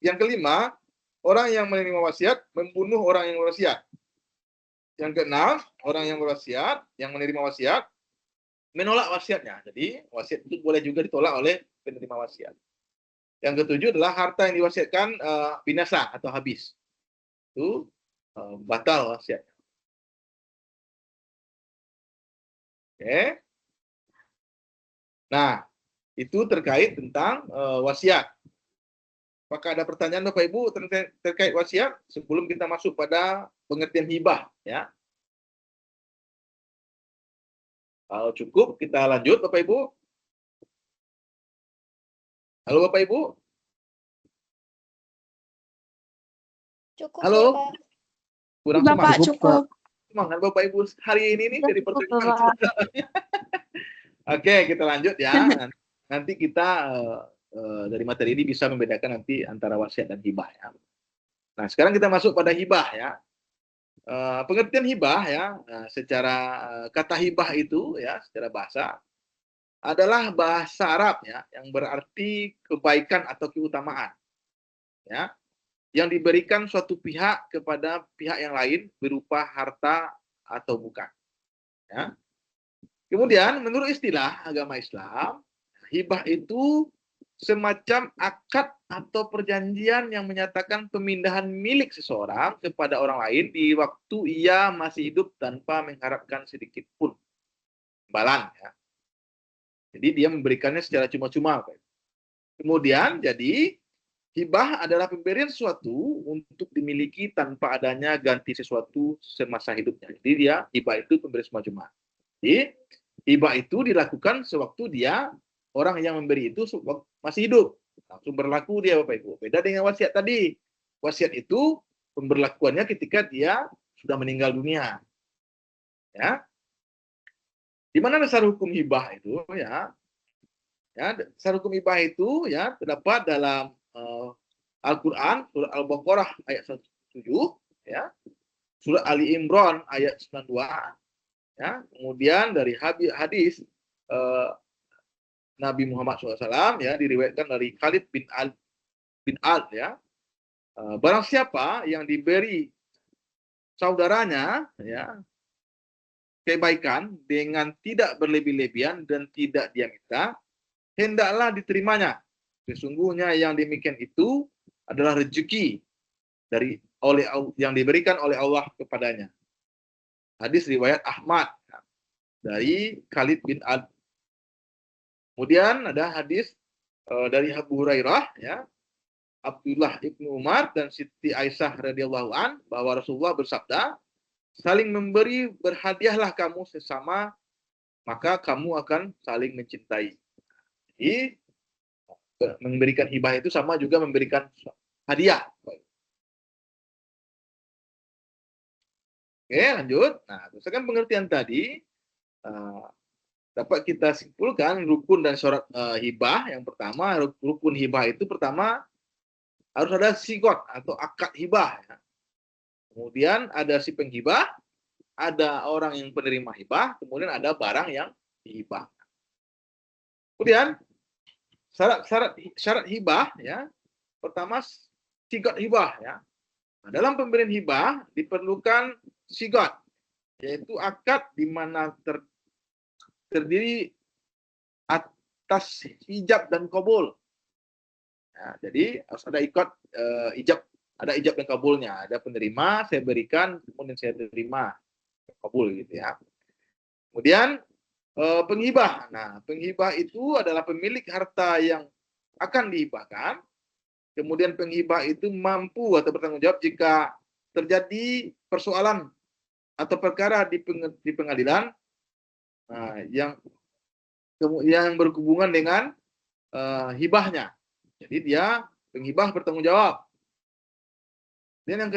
Yang kelima, orang yang menerima wasiat membunuh orang yang berwasiat. Yang keenam, orang yang berwasiat, yang menerima wasiat, menolak wasiatnya. Jadi, wasiat itu boleh juga ditolak oleh penerima wasiat. Yang ketujuh adalah harta yang diwasiatkan binasa atau habis. Itu batal wasiatnya. Oke. Nah, itu terkait tentang wasiat. Apakah ada pertanyaan Bapak Ibu terkait wasiat sebelum kita masuk pada pengertian hibah, ya? Kalau cukup, kita lanjut Bapak Ibu. Halo Bapak Ibu. Cukup Halo. ya, Pak. Kurang Bapak semangat. cukup. Semangat Bapak Ibu hari ini nih dari Cukup, pertemuan. Bapak. Oke, kita lanjut ya. Nanti kita dari materi ini bisa membedakan nanti antara wasiat dan hibah ya. Nah, sekarang kita masuk pada hibah ya. Pengertian hibah ya, secara kata hibah itu ya, secara bahasa adalah bahasa Arab ya, yang berarti kebaikan atau keutamaan ya, yang diberikan suatu pihak kepada pihak yang lain berupa harta atau bukan ya. Kemudian menurut istilah agama Islam, hibah itu semacam akad atau perjanjian yang menyatakan pemindahan milik seseorang kepada orang lain di waktu ia masih hidup tanpa mengharapkan sedikit pun imbalan ya. Jadi dia memberikannya secara cuma-cuma. Kemudian jadi hibah adalah pemberian sesuatu untuk dimiliki tanpa adanya ganti sesuatu semasa hidupnya. Jadi dia hibah itu pemberian cuma-cuma. Jadi hibah itu dilakukan sewaktu dia orang yang memberi itu masih hidup. Langsung berlaku dia Bapak Ibu. Beda dengan wasiat tadi. Wasiat itu pemberlakuannya ketika dia sudah meninggal dunia. Ya. Di mana dasar hukum hibah itu ya? Ya, dasar hukum hibah itu ya terdapat dalam Al-Qur'an surah Al-Baqarah ayat 107 ya. Surah Ali Imran ayat 92 ya. Kemudian dari hadis Nabi Muhammad SAW ya diriwayatkan dari Khalid bin Al ya, barang siapa yang diberi saudaranya ya kebaikan dengan tidak berlebih-lebihan dan tidak dia minta, hendaklah diterimanya. Sesungguhnya yang demikian itu adalah rezeki yang diberikan oleh Allah kepadanya. Hadis riwayat Ahmad ya, dari Khalid bin Al. Kemudian ada hadis dari Abu Hurairah ya, Abdullah ibnu Umar dan Siti Aisyah radhiyallahu an bahwa Rasulullah bersabda, saling memberi berhadiahlah kamu sesama, maka kamu akan saling mencintai. Jadi memberikan hibah itu sama juga memberikan hadiah. Oke, lanjut. Nah, berdasarkan pengertian tadi, dapat kita simpulkan rukun dan syarat hibah. Yang pertama, rukun hibah itu pertama harus ada sigot atau akad hibah. Ya. Kemudian ada si penghibah, ada orang yang penerima hibah, kemudian ada barang yang dihibah. Kemudian syarat hibah ya, pertama sigot hibah ya. Nah, dalam pemberian hibah diperlukan sigot, yaitu akad di mana terdiri atas ijab dan kabul. Nah, jadi harus ada ada ijab dan kabulnya. Ada penerima, saya berikan, kemudian saya terima, kabul gitu ya. Kemudian penghibah. Nah, penghibah itu adalah pemilik harta yang akan dihibahkan. Kemudian penghibah itu mampu atau bertanggung jawab jika terjadi persoalan atau perkara di pengadilan yang berhubungan dengan hibahnya. Jadi dia penghibah bertanggung jawab. Dan yang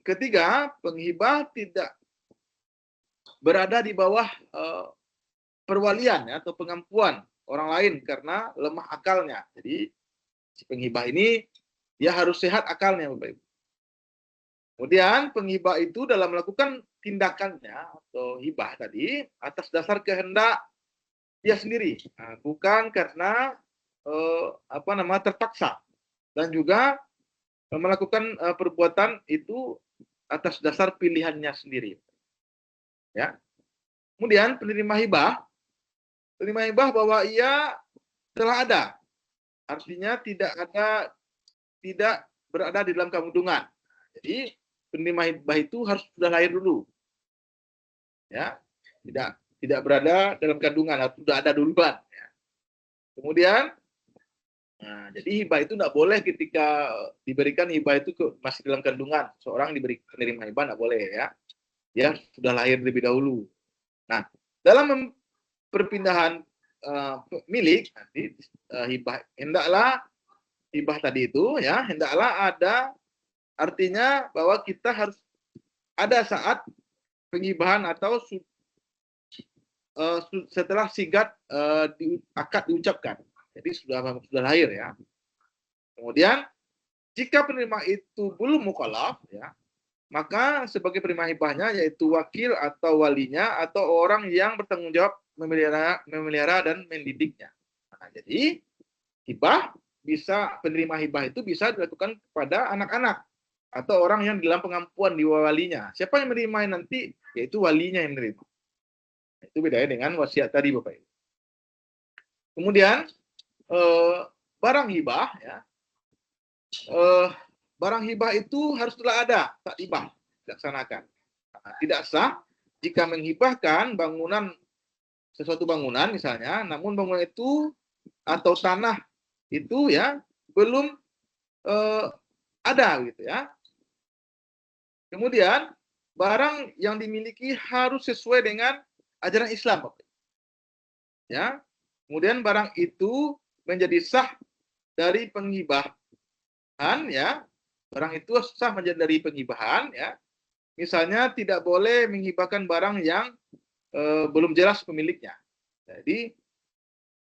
ketiga, penghibah tidak berada di bawah perwalian ya, atau pengampuan orang lain karena lemah akalnya. Jadi si penghibah ini dia harus sehat akalnya, Bapak Ibu. Kemudian penghibah itu dalam melakukan tindakannya atau hibah tadi atas dasar kehendak dia sendiri, bukan karena terpaksa, dan juga melakukan perbuatan itu atas dasar pilihannya sendiri. Ya. Kemudian penerima hibah bahwa ia telah ada, artinya tidak berada di dalam kandungan. Jadi penerima hibah itu harus sudah lahir dulu, ya, tidak berada dalam kandungan, harus sudah ada duluan. Ya. Kemudian, nah, jadi hibah itu tidak boleh ketika diberikan hibah itu masih dalam kandungan. Seorang diberi penerima hibah tidak boleh ya. Ya sudah lahir lebih dahulu. Nah, dalam perpindahan milik nanti hibah hendaklah hibah tadi itu ya hendaklah ada artinya bahwa kita harus ada saat penghibahan atau setelah sigat akad diucapkan. Jadi sudah lahir ya. Kemudian jika penerima itu belum mukallaf ya, maka sebagai penerima hibahnya yaitu wakil atau walinya atau orang yang bertanggung jawab memelihara dan mendidiknya. Nah, jadi hibah bisa penerima hibah itu bisa dilakukan kepada anak-anak atau orang yang dalam pengampuan di walinya. Siapa yang menerima nanti yaitu walinya yang menerima. Itu bedanya dengan wasiat tadi Bapak Ibu. Kemudian barang hibah ya. Barang hibah itu harus telah ada saat hibah dilaksanakan. Nah, tidak sah jika menghibahkan bangunan sesuatu bangunan misalnya, namun bangunan itu atau tanah itu ya belum ada gitu ya. Kemudian barang yang dimiliki harus sesuai dengan ajaran Islam, Bapak. Ya. Kemudian barang itu menjadi sah dari penghibahan ya. Barang itu sah menjadi dari penghibahan ya. Misalnya tidak boleh menghibahkan barang yang belum jelas pemiliknya. Jadi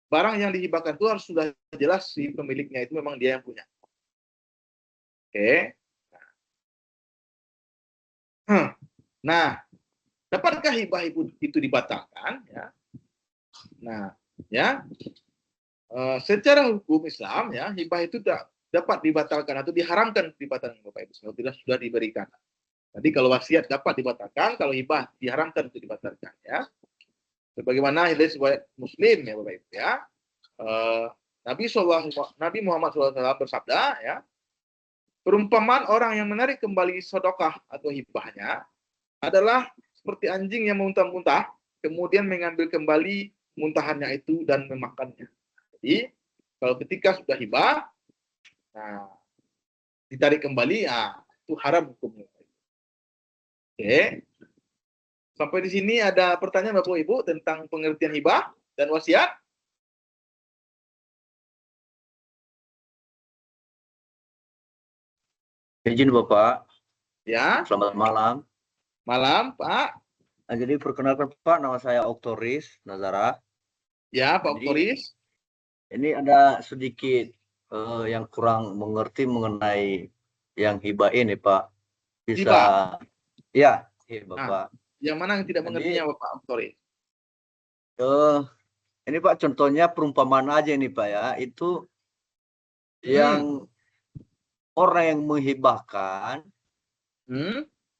barang yang dihibahkan itu harus sudah jelas si pemiliknya itu memang dia yang punya. Oke. Nah, dapatkah hibah itu dibatalkan? Ya. Nah, ya, secara hukum Islam ya hibah itu dapat dibatalkan atau diharamkan dibatalkan Bapak Ibu kalau tidak sudah diberikan. Jadi kalau wasiat dapat dibatalkan, kalau hibah diharamkan untuk dibatalkan ya. Sebagaimana hadis riwayat Muslim ya Bapak Ibu ya. Nabi Muhammad SAW bersabda ya, perumpamaan orang yang menarik kembali sedekah atau hibahnya adalah seperti anjing yang memuntah-muntah, kemudian mengambil kembali muntahannya itu dan memakannya. Jadi kalau ketika sudah hibah, nah ditarik kembali, itu haram hukumnya. Oke, sampai di sini ada pertanyaan Bapak Ibu tentang pengertian hibah dan wasiat. Izin Bapak, Ya, selamat malam. malam Pak. Nah, jadi perkenalkan Pak, nama saya Oktoris Nazara. Ya, Pak Jadi, Oktoris. ini ada sedikit yang kurang mengerti mengenai yang hibah ini Pak. Bisa, Hibah. ya, hibah Pak. Yang mana yang tidak Jadi, mengertinya Bapak Oktoris? Ini Pak contohnya perumpamaan aja ini Pak ya. Itu yang orang yang menghibahkan,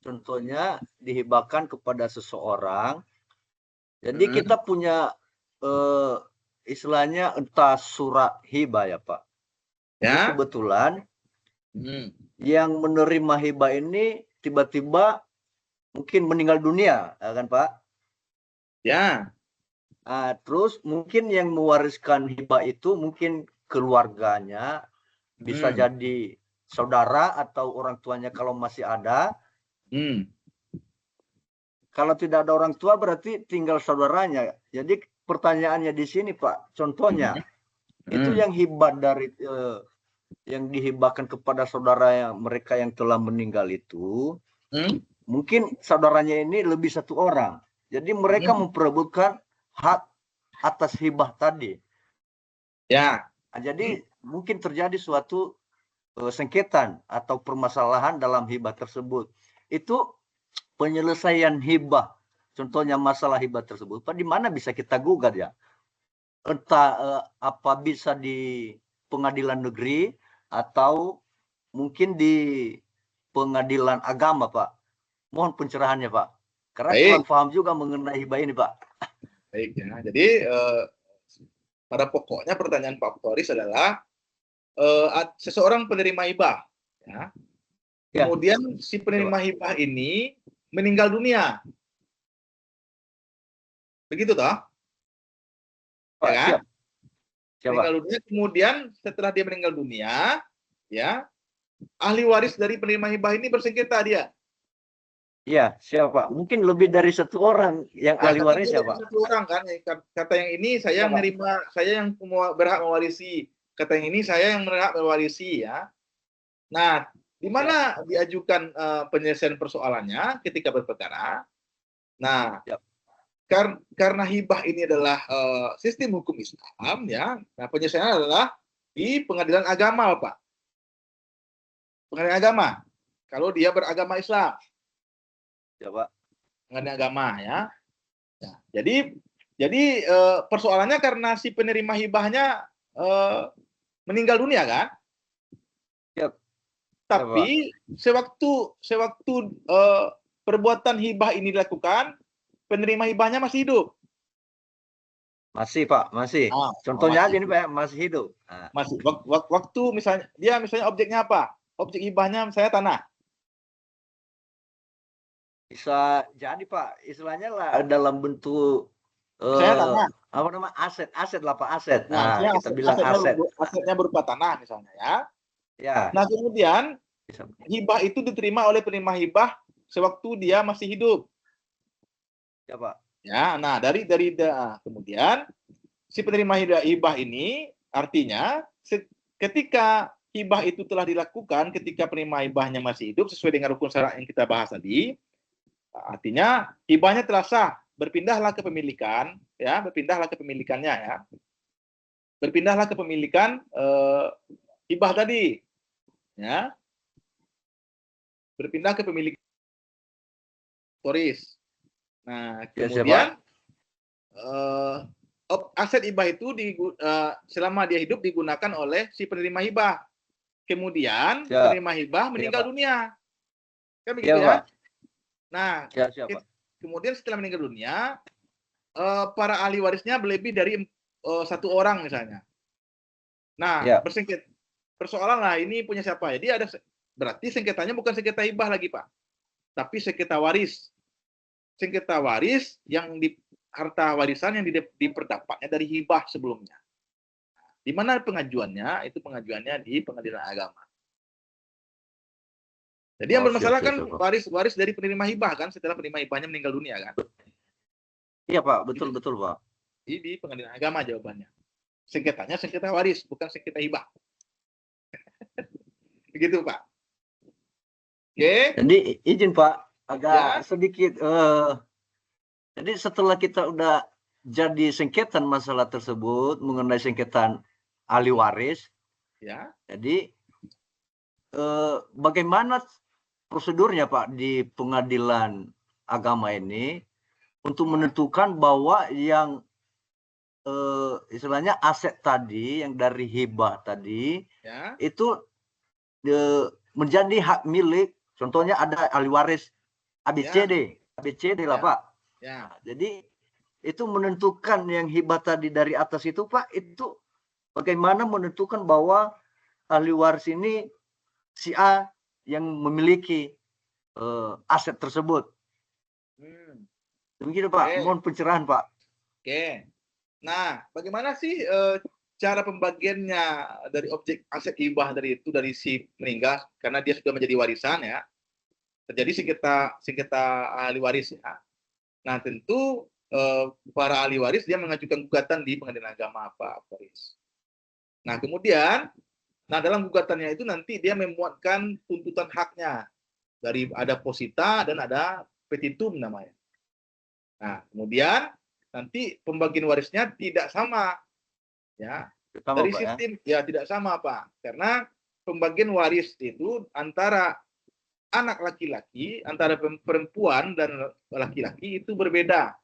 contohnya dihibahkan kepada seseorang. Jadi kita punya istilahnya entah surat hibah ya Pak. Ya. Jadi kebetulan yang menerima hibah ini tiba-tiba mungkin meninggal dunia, ya kan Pak? Ya. Terus mungkin yang mewariskan hibah itu mungkin keluarganya, bisa jadi saudara atau orang tuanya kalau masih ada. Kalau tidak ada orang tua berarti tinggal saudaranya. Jadi pertanyaannya di sini Pak, contohnya itu yang hibah dari yang dihibahkan kepada saudara yang mereka yang telah meninggal itu, mungkin saudaranya ini lebih satu orang. Jadi mereka memperebutkan hak atas hibah tadi. Ya. Jadi mungkin terjadi suatu sengketa atau permasalahan dalam hibah tersebut. Itu penyelesaian hibah, contohnya masalah hibah tersebut, Pak, di mana bisa kita gugat ya? Entah apa bisa di pengadilan negeri atau mungkin di pengadilan agama, Pak. Mohon pencerahannya, Pak. Karena kurang paham juga mengenai hibah ini, Pak. Baik ya. Jadi pada pokoknya pertanyaan Pak Oktoris adalah seseorang penerima hibah, ya. Kemudian si penerima hibah ini meninggal dunia. Begitu toh? Pak, Ya kan? Siapa? meninggal dunia, kemudian setelah dia meninggal dunia, ya, ahli waris dari penerima hibah ini bersengketa dia. Iya, siapa? Mungkin lebih dari satu orang yang Ya, ahli kata waris dia ya, Pak? satu orang kan, kata yang ini saya yang Siapa? menerima, saya yang berhak mewarisi. Kata yang ini saya yang berhak mewarisi, ya. Nah, di mana diajukan penyelesaian persoalannya ketika berperkara? Nah, Siap. karena hibah ini adalah sistem hukum Islam, ya. Nah, penyelesaiannya adalah di pengadilan agama, Pak. Pengadilan agama. Kalau dia beragama Islam, Siapa? pengadilan agama, ya. Nah, jadi persoalannya karena si penerima hibahnya meninggal dunia kan? Siap. Tapi sewaktu perbuatan hibah ini dilakukan, penerima hibahnya masih hidup. Masih, Pak, masih. Ah, Contohnya aja masih. nih, Pak, masih hidup. Nah, Masih. Waktu misalnya objeknya apa? Objek hibahnya misalnya tanah. bisa jadi, Pak, istilahnya lah dalam bentuk Misalnya tanah. apa nama aset lah, Pak, aset. Nah, Nah, kita bilang aset. asetnya berupa tanah misalnya, ya. Ya, Nah, kemudian bisa. hibah itu diterima oleh penerima hibah sewaktu dia masih hidup. Ya, Pak. Ya, nah kemudian si penerima hibah ini artinya ketika hibah itu telah dilakukan ketika penerima hibahnya masih hidup sesuai dengan rukun syarat yang kita bahas tadi, artinya hibahnya telah sah, berpindahlah ke pemilikan, ya, berpindahlah ke pemilikannya, ya, berpindahlah ke pemilikan hibah tadi, ya, berpindah ke pemilik waris. Nah, kemudian aset hibah itu selama dia hidup digunakan oleh si penerima hibah. Kemudian penerima hibah meninggal dunia. Kan begitu, ya? Nah, kemudian setelah meninggal dunia, para ahli warisnya lebih dari satu orang misalnya. Nah, bersengketa. Persoalan lah ini punya siapa ya? Dia berarti sengketanya bukan sengketa hibah lagi, Pak. Tapi sengketa waris. Sengketa waris yang di harta warisan yang diperdapatnya dari hibah sebelumnya. Di mana pengajuannya? Itu pengajuannya di pengadilan agama. Jadi yang bermasalah kan waris dari penerima hibah kan, setelah penerima hibahnya meninggal dunia kan. Iya, Pak, betul Pak. Di pengadilan agama jawabannya. Sengketanya sengketa waris, bukan sengketa hibah. Begitu, Pak. Oke. Jadi izin, Pak, agak sedikit. Jadi setelah kita udah jadi sengketan masalah tersebut mengenai sengketan ahli waris, ya. Jadi bagaimana prosedurnya, Pak, di pengadilan agama ini untuk menentukan bahwa yang istilahnya aset tadi yang dari hibah tadi itu menjadi hak milik, contohnya ada ahli waris ABCD lah, Pak. Ya. Nah, jadi itu menentukan yang hibah tadi dari atas itu, Pak, itu bagaimana menentukan bahwa ahli waris ini si A yang memiliki aset tersebut. Begitu, Pak. Mohon pencerahan, Pak. Oke. Nah, bagaimana sih cara pembagiannya dari objek aset hibah dari si meninggal karena dia sudah menjadi warisan, ya. Terjadi sengketa ahli waris, ya. Nah, tentu para ahli waris dia mengajukan gugatan di pengadilan agama Pak Waris. Nah, kemudian dalam gugatannya itu nanti dia memuatkan tuntutan haknya dari ada posita dan ada petitum namanya. Nah, kemudian nanti pembagian warisnya tidak sama, ya. Dari sistem tidak sama, Pak, karena pembagian waris itu antara anak laki-laki, antara perempuan dan laki-laki itu berbeda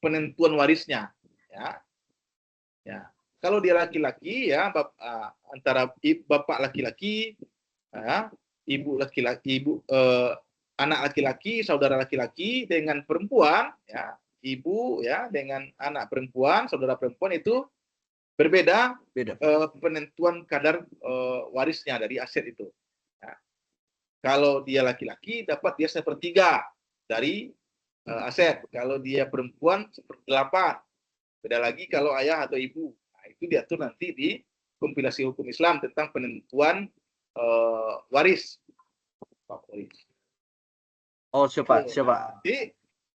penentuan warisnya, ya. Ya. Kalau dia laki-laki, ya, antara bapak laki-laki, ya, ibu laki-laki, anak laki-laki, saudara laki-laki dengan perempuan, ya, ibu, ya, dengan anak perempuan, saudara perempuan itu berbeda penentuan kadar warisnya dari aset itu. Ya. Kalau dia laki-laki dapat dia 1/3 dari aset. Kalau dia perempuan 1/8. Beda lagi kalau ayah atau ibu. Nah, itu diatur nanti di kompilasi hukum Islam tentang penentuan waris. Oh, siapa? Nanti,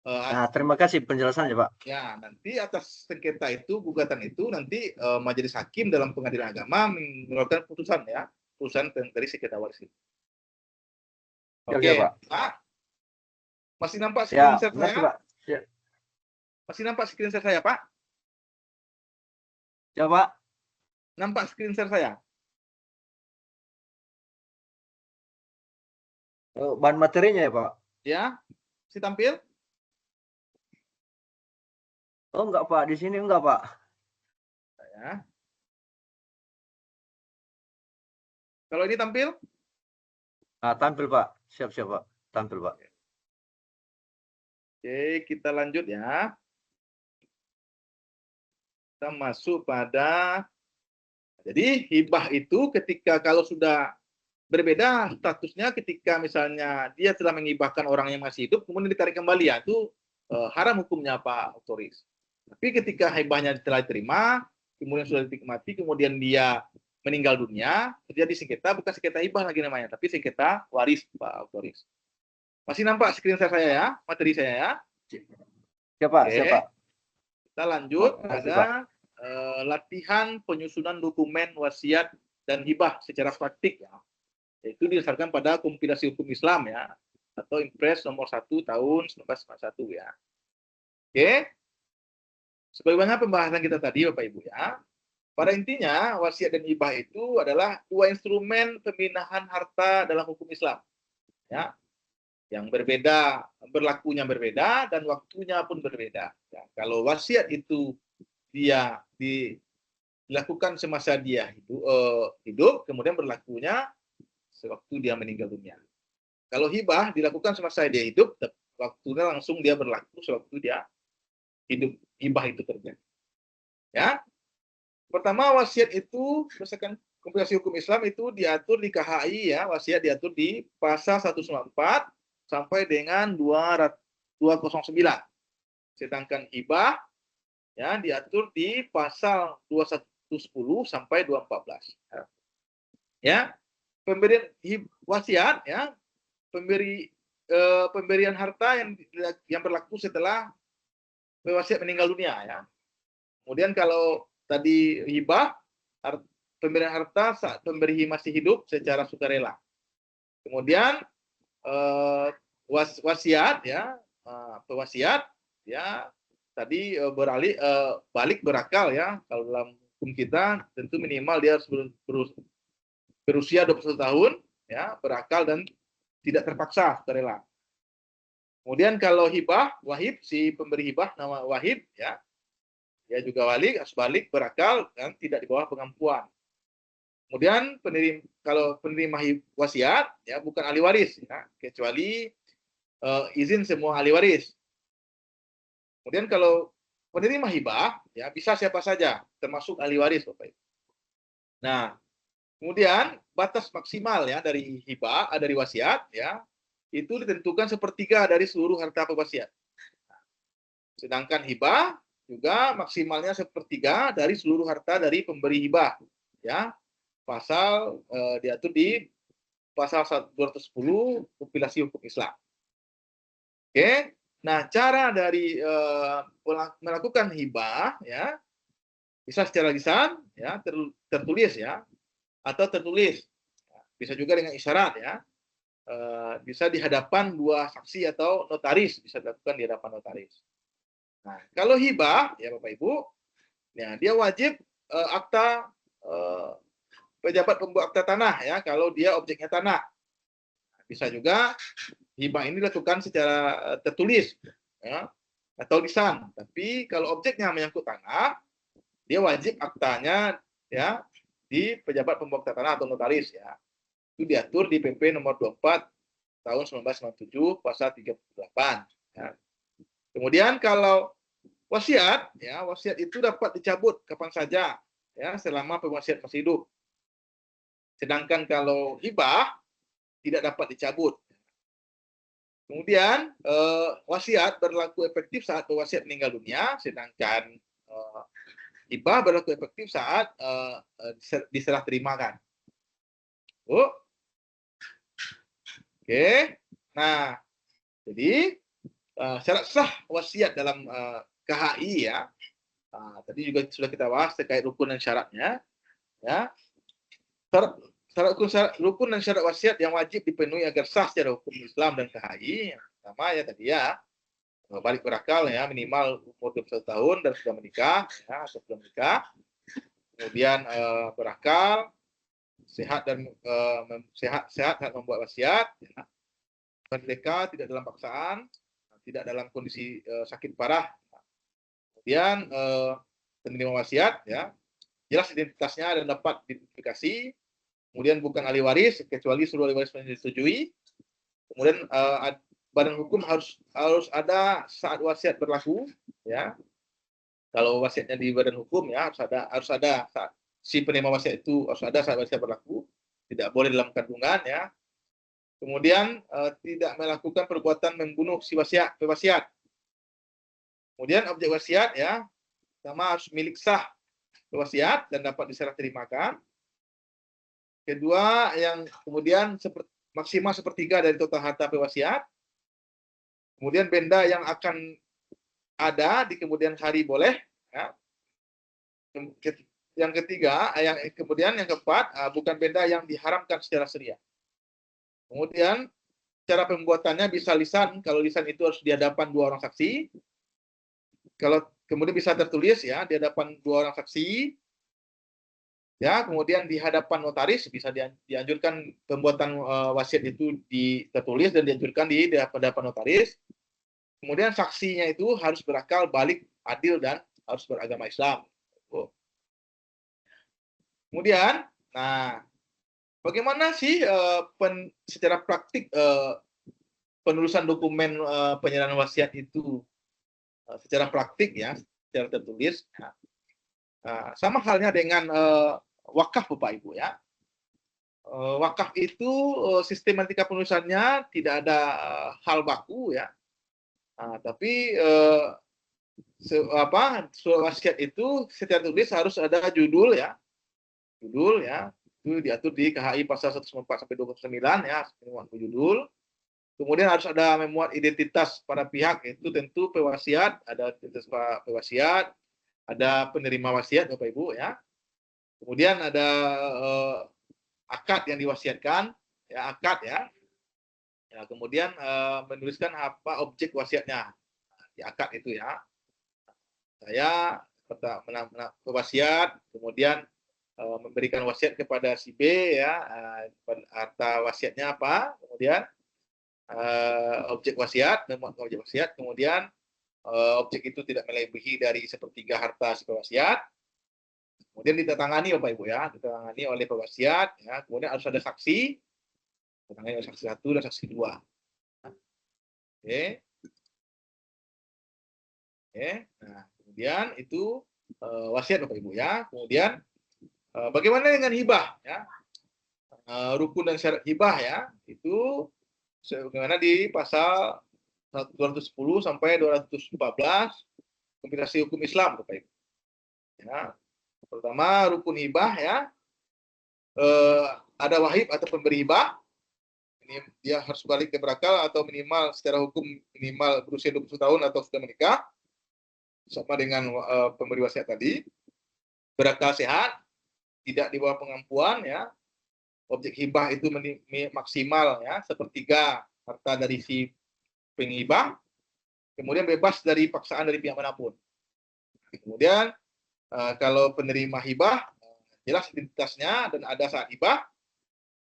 Nah, terima kasih penjelasannya, Pak. ya, nanti atas sengketa itu, gugatan itu nanti majelis hakim dalam pengadilan agama mengeluarkan putusan ya, putusan dari sengketa waris itu. Oke, Pak. Pak. Masih nampak Ya, screen share makasih, saya? Pak. Ya. Masih nampak screen share saya, Pak? Ya, Pak. Nampak screen share saya? Bahan materinya ya, Pak? Ya, masih tampil? Oh, enggak, Pak. Di sini enggak, Pak. Ya. Kalau ini tampil? Nah, tampil, Pak. Siap-siap, Pak. Tampil, Pak. Oke, kita lanjut ya. Kita masuk pada, jadi hibah itu ketika kalau sudah berbeda statusnya, ketika misalnya dia telah mengibahkan orang yang masih hidup kemudian ditarik kembali, ya itu haram hukumnya, Pak Otoris. Tapi ketika hibahnya telah diterima, kemudian sudah dinikmati, kemudian dia meninggal dunia, terjadi sengketa, bukan sengketa hibah lagi namanya, tapi sengketa waris, Pak Otoris. Masih nampak screen saya ya, materi saya ya? Siapa? Oke. Siapa? Kita lanjut Makasih, pada latihan penyusunan dokumen wasiat dan hibah secara praktik ya. Itu didasarkan pada kompilasi hukum Islam ya, atau Impres nomor 1 tahun 1941 ya. Oke. Sebagaimana pembahasan kita tadi Bapak Ibu ya. Pada intinya wasiat dan hibah itu adalah dua instrumen peminahan harta dalam hukum Islam. Ya. Yang berbeda, berlakunya berbeda dan waktunya pun berbeda. Ya, kalau wasiat itu dia dilakukan semasa dia hidup, kemudian berlakunya sewaktu dia meninggal dunia. Kalau hibah dilakukan semasa dia hidup, waktunya langsung dia berlaku sewaktu dia hidup, hibah itu terjadi. Ya. Pertama, wasiat itu berdasarkan kompilasi hukum Islam itu diatur di KHI ya, wasiat diatur di pasal 194 sampai dengan 209. Sedangkan hibah ya diatur di pasal 2110 sampai 214. Ya. Pemberian wasiat ya, pemberian harta yang berlaku setelah wasiat meninggal dunia ya. Kemudian kalau tadi hibah, pemberian harta saat pemberi masih hidup secara sukarela. Kemudian wasiat ya, pewasiat ya tadi balik berakal ya. Kalau dalam hukum kita tentu minimal dia harus berusia 21 tahun ya, berakal dan tidak terpaksa sukarela. Kemudian kalau hibah, wahib, si pemberi hibah nama wahib ya. Dia juga harus balik berakal dan tidak di bawah pengampuan. Kemudian kalau penerima wasiat ya bukan ahli waris ya, kecuali izin semua ahli waris. Kemudian kalau penerima hibah ya bisa siapa saja termasuk ahli waris Bapak Ibu. Nah, kemudian batas maksimal ya dari hibah, dari wasiat ya itu ditentukan 1/3 dari seluruh harta pewasiat. Sedangkan hibah juga maksimalnya 1/3 dari seluruh harta dari pemberi hibah ya. Pasal diatur di pasal 210 kompilasi hukum Islam. Oke. Nah, cara dari melakukan hibah ya bisa secara lisan ya, tertulis ya, atau tertulis. Bisa juga dengan isyarat ya. Bisa di hadapan dua saksi atau notaris, bisa dilakukan di hadapan notaris. Nah, kalau hibah ya Bapak Ibu, ya dia wajib akta pejabat pembuat akta tanah ya kalau dia objeknya tanah. Bisa juga hibah ini dilakukan secara tertulis ya atau lisan. Tapi kalau objeknya menyangkut tanah, dia wajib aktanya ya di pejabat pembuat akta tanah atau notaris ya. Itu diatur di PP nomor 24 tahun 1997 pasal 38 ya. Kemudian kalau wasiat ya, wasiat itu dapat dicabut kapan saja ya selama pewasiat masih hidup. Sedangkan kalau hibah tidak dapat dicabut. Kemudian wasiat berlaku efektif saat pewasiat meninggal dunia, sedangkan hibah berlaku efektif saat diserah terimakan. Oh, oke. Nah, jadi syarat sah wasiat dalam KHI ya. Tadi juga sudah kita bahas terkait rukun dan syaratnya. Ya, rukun dan syarat wasiat yang wajib dipenuhi agar sah secara hukum Islam dan KHI. Yang pertama ya tadi ya, balik berakal ya, minimal umur 21 tahun dan sudah menikah ya, atau belum menikah. Kemudian berakal, sehat dan sehat membuat wasiat ya. Merdeka, tidak dalam paksaan, tidak dalam kondisi sakit parah. Kemudian penerima wasiat ya, jelas identitasnya dan dapat diidentifikasi. Kemudian bukan ahli waris kecuali seluruh ahli waris yang disetujui. Kemudian badan hukum harus ada saat wasiat berlaku ya. Kalau wasiatnya di badan hukum ya harus ada saat si penerima wasiat itu harus ada saat wasiat berlaku. Tidak boleh dalam kandungan ya. Kemudian tidak melakukan perbuatan membunuh si pewasiat. Kemudian objek wasiat ya, pertama harus milik sah pewasiat dan dapat diserah terimakan. Kedua, yang kemudian maksimal sepertiga dari total harta pewasiat. Kemudian benda yang akan ada di kemudian hari boleh. Ya. Yang ketiga, kemudian yang keempat, bukan benda yang diharamkan secara syariah. Kemudian cara pembuatannya bisa lisan. Kalau lisan itu harus di hadapan 2 orang saksi. Kalau kemudian bisa tertulis ya di hadapan 2 orang saksi. Ya, kemudian di hadapan notaris bisa dianjurkan pembuatan wasiat itu tertulis dan dianjurkan di hadapan notaris. Kemudian saksinya itu harus berakal, balik, adil dan harus beragama Islam. Kemudian, nah, bagaimana sih secara praktik penulisan dokumen penyerahan wasiat itu secara praktik ya, secara tertulis? Sama halnya dengan wakaf Bapak Ibu ya. Wakaf itu sistematika penulisannya tidak ada hal baku ya. Tapi surat wasiat itu secara tulis harus ada judul ya. Judul ya. Itu diatur di KHI pasal 104 sampai 29 ya, memuat judul. Kemudian harus ada memuat identitas para pihak, itu tentu pewasiat, ada identitas pewasiat, ada penerima wasiat Bapak Ibu ya. Kemudian ada akad yang diwasiatkan, ya akad ya. Ya kemudian menuliskan apa objek wasiatnya di akad itu ya. Saya wasiat, kemudian memberikan wasiat kepada si B ya, harta wasiatnya apa, kemudian objek wasiat, memuat objek wasiat, kemudian objek itu tidak melebihi dari sepertiga harta si pewasiat. Kemudian ditandatangani Bapak Ibu ya, ditandatangani oleh pewasiat ya. Kemudian harus ada saksi, ditandatangani oleh saksi 1 dan saksi 2. Oke. Oke. Nah, kemudian itu wasiat Bapak Ibu ya. Kemudian bagaimana dengan hibah ya? Rukun dan syarat hibah ya, itu sebagaimana di pasal 210 sampai 214 Kompilasi Hukum Islam Bapak Ibu. Ya. Pertama rukun hibah ya, ada wahib atau pemberi hibah. Ini dia harus balik ke berakal atau minimal secara hukum minimal berusia 20 tahun atau sudah menikah, sama dengan pemberi wasiat tadi. Berakal sehat, tidak di bawah pengampuan ya. Objek hibah itu maksimal ya sepertiga harta dari si penghibah. Kemudian bebas dari paksaan dari pihak manapun. Kemudian kalau penerima hibah jelas identitasnya dan ada saat hibah.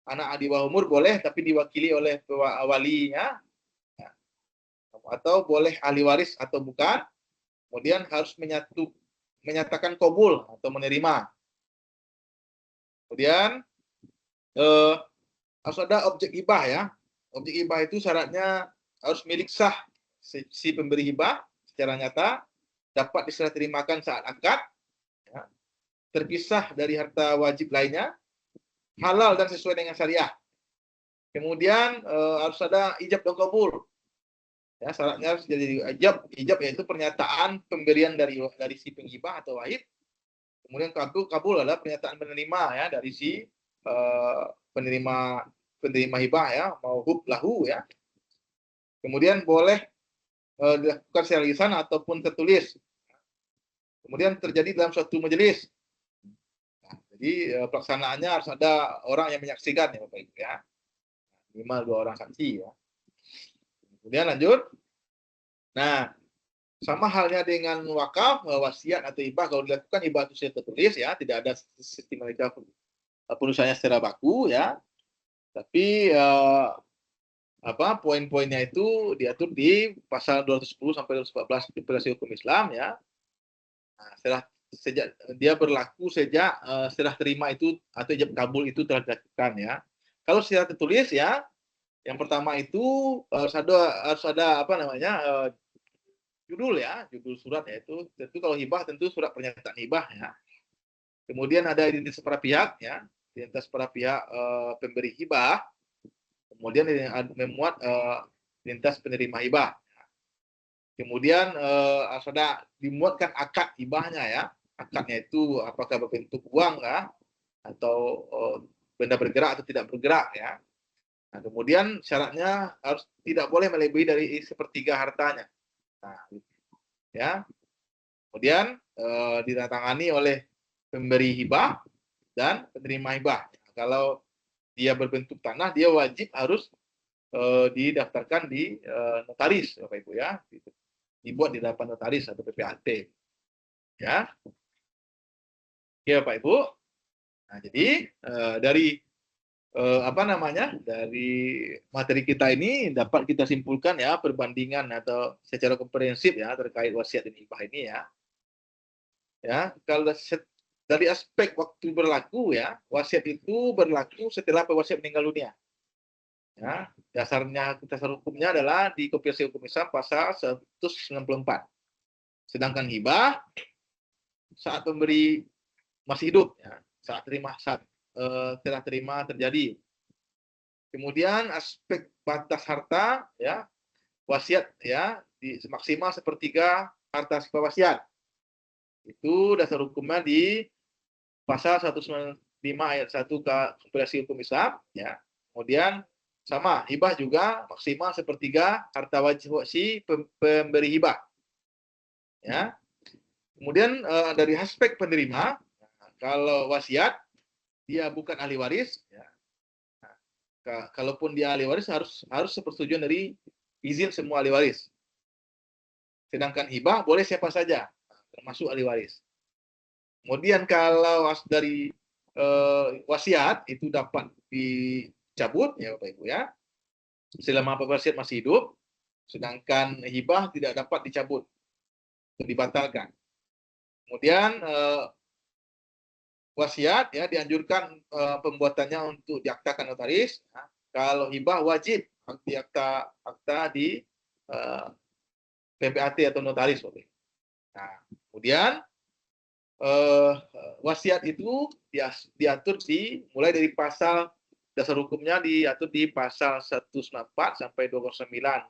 Anak di bawah umur boleh tapi diwakili oleh walinya ya. Atau boleh ahli waris atau bukan. Kemudian harus menyatakan qabul atau menerima. Kemudian harus ada objek hibah ya. Objek hibah itu syaratnya harus milik sah si pemberi hibah secara nyata, dapat diserah terimakan saat akad, ya, terpisah dari harta wajib lainnya, halal dan sesuai dengan syariah. Kemudian harus ada ijab dan qabul. Ya, syaratnya harus jadi ijab yaitu pernyataan pemberian dari si penghibah atau wahid Kemudian kabul adalah pernyataan menerima ya dari si penerima hibah ya, mauhub lahu ya. Kemudian boleh dilakukan secara lisan ataupun tertulis. Kemudian terjadi dalam suatu majelis. Nah, jadi pelaksanaannya harus ada orang yang menyaksikan ya Bapak Ibu ya. Minimal 2 orang saksi ya. Kemudian lanjut. Nah, sama halnya dengan wakaf, wasiat atau hibah, kalau dilakukan hibah itu secara tertulis ya, tidak ada sistematika penulisannya secara baku ya. Tapi poin-poinnya itu diatur di pasal 210 sampai 214 Regulasi Hukum Islam ya. Nah, sejak dia berlaku sejak serah terima itu atau ijab kabul itu telah dilakukan ya. Kalau secara tertulis ya, yang pertama itu harus ada judul ya, judul surat yaitu tentu kalau hibah tentu surat pernyataan hibah ya. Kemudian ada identitas para pihak ya, identitas para pihak pemberi hibah. Kemudian memuat identitas penerima hibah. Kemudian harus ada dimuatkan akad hibahnya ya. Akadnya itu apakah berbentuk uang kah atau benda bergerak atau tidak bergerak ya. Nah, kemudian syaratnya harus tidak boleh melebihi dari sepertiga hartanya. Nah, ya. Kemudian ditandatangani oleh pemberi hibah dan penerima hibah. Nah, kalau dia berbentuk tanah, dia wajib harus didaftarkan di notaris, Bapak Ibu ya. Dibuat di hadapan notaris atau PPAT. Ya. Ya, Bapak Ibu. Nah, jadi dari dari materi kita ini dapat kita simpulkan ya perbandingan atau secara komprehensif ya terkait wasiat dan hibah ini ya. Ya, kalau dari aspek waktu berlaku ya, wasiat itu berlaku setelah pewasiat meninggal dunia. Ya, dasar hukumnya adalah di Kopilasi Hukum Islam pasal 194. Sedangkan hibah saat pemberi masih hidup ya, saat setelah terima terjadi. Kemudian aspek batas harta ya, wasiat ya di maksimal sepertiga harta sifat wasiat. Itu dasar hukumnya di pasal 195 ayat 1 Kopilasi Hukum Islam ya. Kemudian sama hibah juga maksimal sepertiga harta wajib si pemberi hibah. Ya. Kemudian dari aspek penerima, kalau wasiat dia bukan ahli waris, ya. Nah, kalaupun dia ahli waris harus sepersetujuan dari izin semua ahli waris. Sedangkan hibah boleh siapa saja, termasuk ahli waris. Kemudian kalau dari wasiat itu dapat dicabut ya Bapak Ibu ya, selama wasiat masih hidup, sedangkan hibah tidak dapat dicabut, dibatalkan. Kemudian wasiat ya dianjurkan pembuatannya untuk diaktakan notaris. Nah, kalau hibah wajib akta di PPAT atau notaris. Nah, kemudian wasiat itu diatur mulai dari pasal dasar hukumnya diatur di pasal 194 sampai 209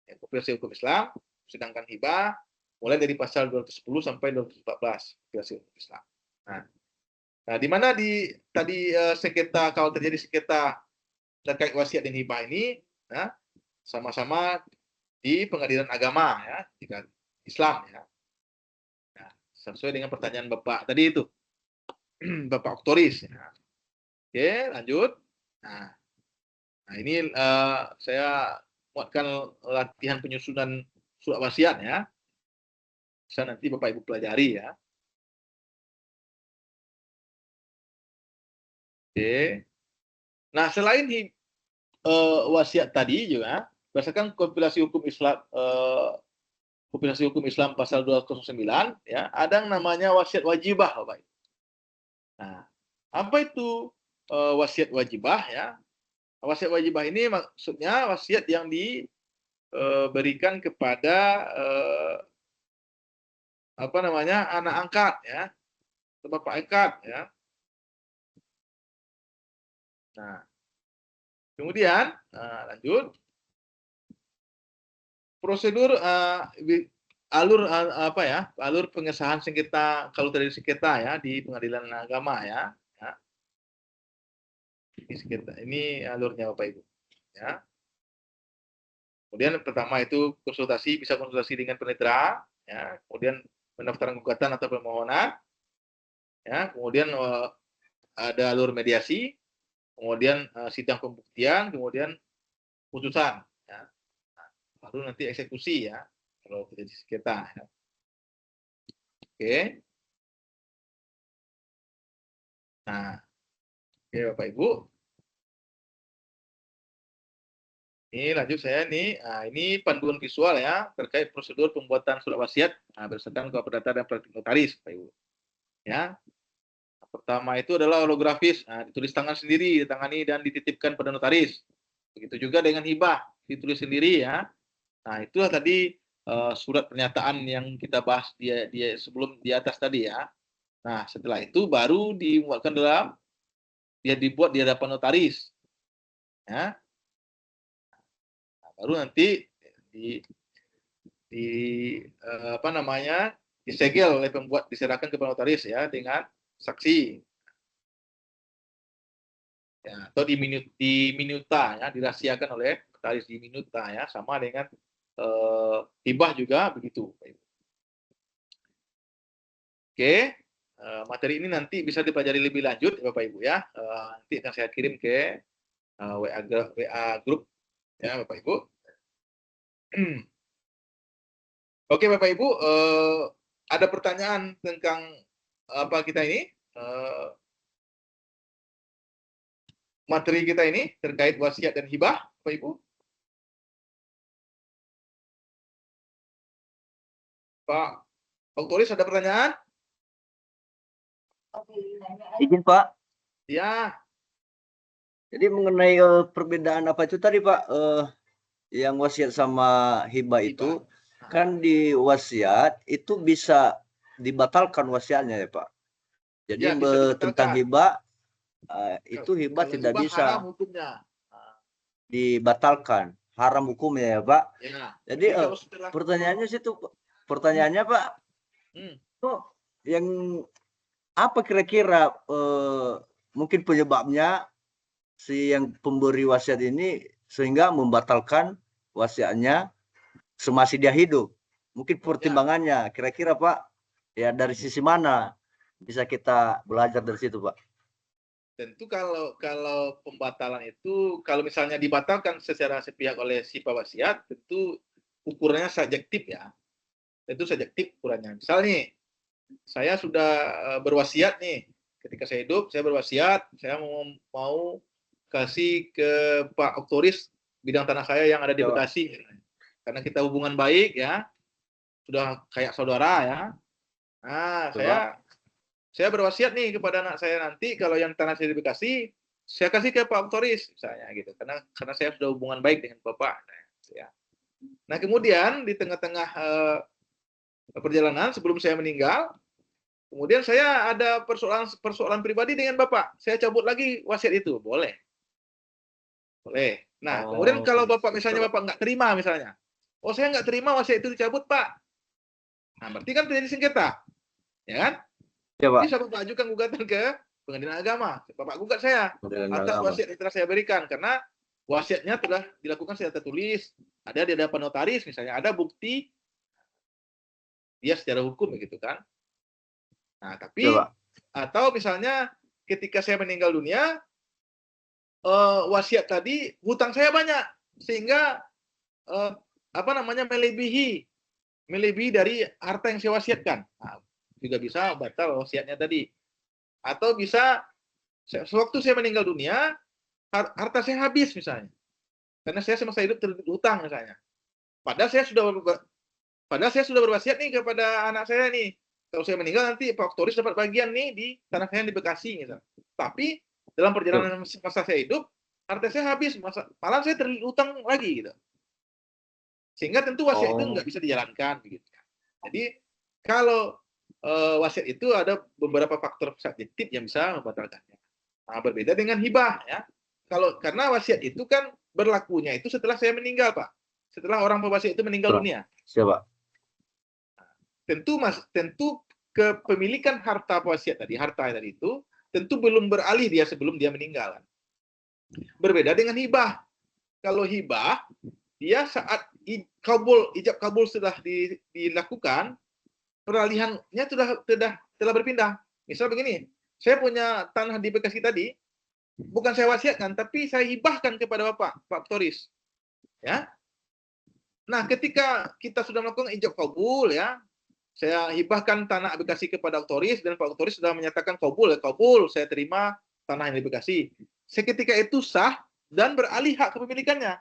ya, Kopilasi Hukum Islam. Sedangkan hibah mulai dari pasal 210 sampai 214 Kopilasi Hukum Islam. Nah, di mana tadi sengketa, kalau terjadi sengketa terkait wasiat dan hibah ini, nah, sama-sama di pengadilan agama ya, di Islam ya. Nah, sesuai dengan pertanyaan Bapak tadi itu, Bapak Oktoris. Ya. Oke, lanjut. Nah ini saya muatkan latihan penyusunan surat wasiat ya. Bisa nanti Bapak Ibu pelajari ya. Oke. Nah, selain wasiat tadi juga, berdasarkan kompilasi hukum Islam pasal 209 ya, ada yang namanya wasiat wajibah, Bapak. Nah, apa itu wasiat wajibah ya? Wasiat wajibah ini maksudnya wasiat yang diberikan kepada anak angkat ya, atau bapak angkat ya. Nah, kemudian lanjut prosedur alur pengesahan sengketa kalau terjadi sengketa ya di pengadilan agama ya. Ini sengketa, ini alurnya Bapak Ibu ya. Kemudian pertama itu bisa konsultasi dengan panitera ya, kemudian pendaftaran gugatan atau permohonan ya, kemudian ada alur mediasi, kemudian sidang pembuktian, kemudian putusan ya. Lalu nanti eksekusi ya kalau terjadi sengketa ya. Oke. Nah, oke Bapak Ibu. Ini lanjut saya nih. Nah, ini panduan visual ya terkait prosedur pembuatan surat wasiat berdasarkan KUHP Perdata dan Praktik Notaris, Bapak Ibu. Ya. Pertama itu adalah holografis, ditulis tangan sendiri, ditangani dan dititipkan pada notaris. Begitu juga dengan hibah, ditulis sendiri ya. Nah, itulah tadi surat pernyataan yang kita bahas sebelum di atas tadi ya. Nah, setelah itu baru dibuat di hadapan notaris. Ya. Nah, baru nanti disegel oleh pembuat, diserahkan kepada notaris ya dengan saksi. Ya, atau di minuta ya, dirahasiakan oleh notaris di minuta ya, sama dengan hibah juga begitu. Oke, materi ini nanti bisa dipelajari lebih lanjut Bapak Ibu ya. Nanti akan saya kirim ke WA grup ya Bapak Ibu. Oke Bapak Ibu, ada pertanyaan tentang apa kita ini? Materi kita ini terkait wasiat dan hibah, Bapak Ibu? Pak Oktoris, ada pertanyaan? Izin Pak. Ya. Jadi mengenai perbedaan apa itu tadi Pak, yang wasiat sama hibah itu, kan di wasiat itu bisa dibatalkan wasiatnya ya Pak. Jadi Ya, bisa tentang hibah, itu hibah kalau tidak hibah bisa haram hukumnya. dibatalkan, haram hukumnya ya Pak. Ya. Jadi pertanyaannya situ, pertanyaannya Pak, yang apa kira-kira mungkin penyebabnya si yang pemberi wasiat ini sehingga membatalkan wasiatnya semasa dia hidup? Mungkin pertimbangannya kira-kira Pak, ya dari sisi mana bisa kita belajar dari situ Pak? Tentu kalau pembatalan itu, kalau misalnya dibatalkan secara sepihak oleh si pewasiat, tentu ukurannya subjektif ya. Tentu subjektif ukurannya. Misalnya saya sudah berwasiat nih, ketika saya hidup, saya berwasiat, saya mau kasih ke Pak Oktoris bidang tanah saya yang ada di Bekasi. Karena kita hubungan baik ya, sudah kayak saudara ya. Nah, saya berwasiat nih kepada anak saya nanti, kalau yang tanah saya di Bekasi, saya kasih ke Pak Oktoris misalnya gitu. Karena saya sudah hubungan baik dengan Bapak. Nah, kemudian di tengah-tengah perjalanan sebelum saya meninggal, kemudian saya ada persoalan pribadi dengan Bapak. Saya cabut lagi wasiat itu, boleh. Nah, kemudian kalau Bapak misalnya Bapak nggak terima misalnya, saya nggak terima wasiat itu dicabut Pak. Nah, berarti kan terjadi sengketa, ya kan? Ya, Pak. Bisa Bapak ajukan gugatan ke Pengadilan Agama. Bapak gugat saya atas wasiat yang telah saya berikan karena wasiatnya telah dilakukan secara tertulis, ada di hadapan notaris misalnya, ada bukti dia secara hukum begitu kan. Nah, tapi atau misalnya ketika saya meninggal dunia, wasiat tadi hutang saya banyak sehingga melebihi dari harta yang saya wasiatkan. Nah, juga bisa batal wasiatnya tadi. Atau bisa sewaktu saya meninggal dunia, harta saya habis misalnya. Karena saya semasa hidup terhutang misalnya. Padahal saya sudah berwasiat nih kepada anak saya nih. Kalau saya meninggal nanti Pak Oktoris dapat bagian nih di tanah saya di Bekasi misalnya. Tapi dalam perjalanan masa saya hidup, harta saya habis, malah saya terhutang lagi gitu. Sehingga tentu wasiat itu nggak bisa dijalankan begitu. Jadi kalau wasiat itu ada beberapa faktor subjektif yang bisa membatalkannya. Nah, berbeda dengan hibah ya. Karena wasiat itu kan berlakunya itu setelah saya meninggal, Pak. Setelah orang pewasiat itu meninggal dunia. Siapa? tentu kepemilikan harta wasiat tadi, itu tentu belum beralih dia sebelum dia meninggal. Berbeda dengan hibah. Kalau hibah, dia saat ijab kabul sudah dilakukan, peralihannya telah berpindah. Misal begini, saya punya tanah di Bekasi tadi, bukan saya wasiatkan, tapi saya hibahkan kepada Pak Toris. Ya. Nah, ketika kita sudah melakukan ijab kabul, ya, saya hibahkan tanah Bekasi kepada Toris dan Pak Toris sudah menyatakan kabul, saya terima tanah yang di Bekasi. Seketika itu sah dan beralih hak kepemilikannya.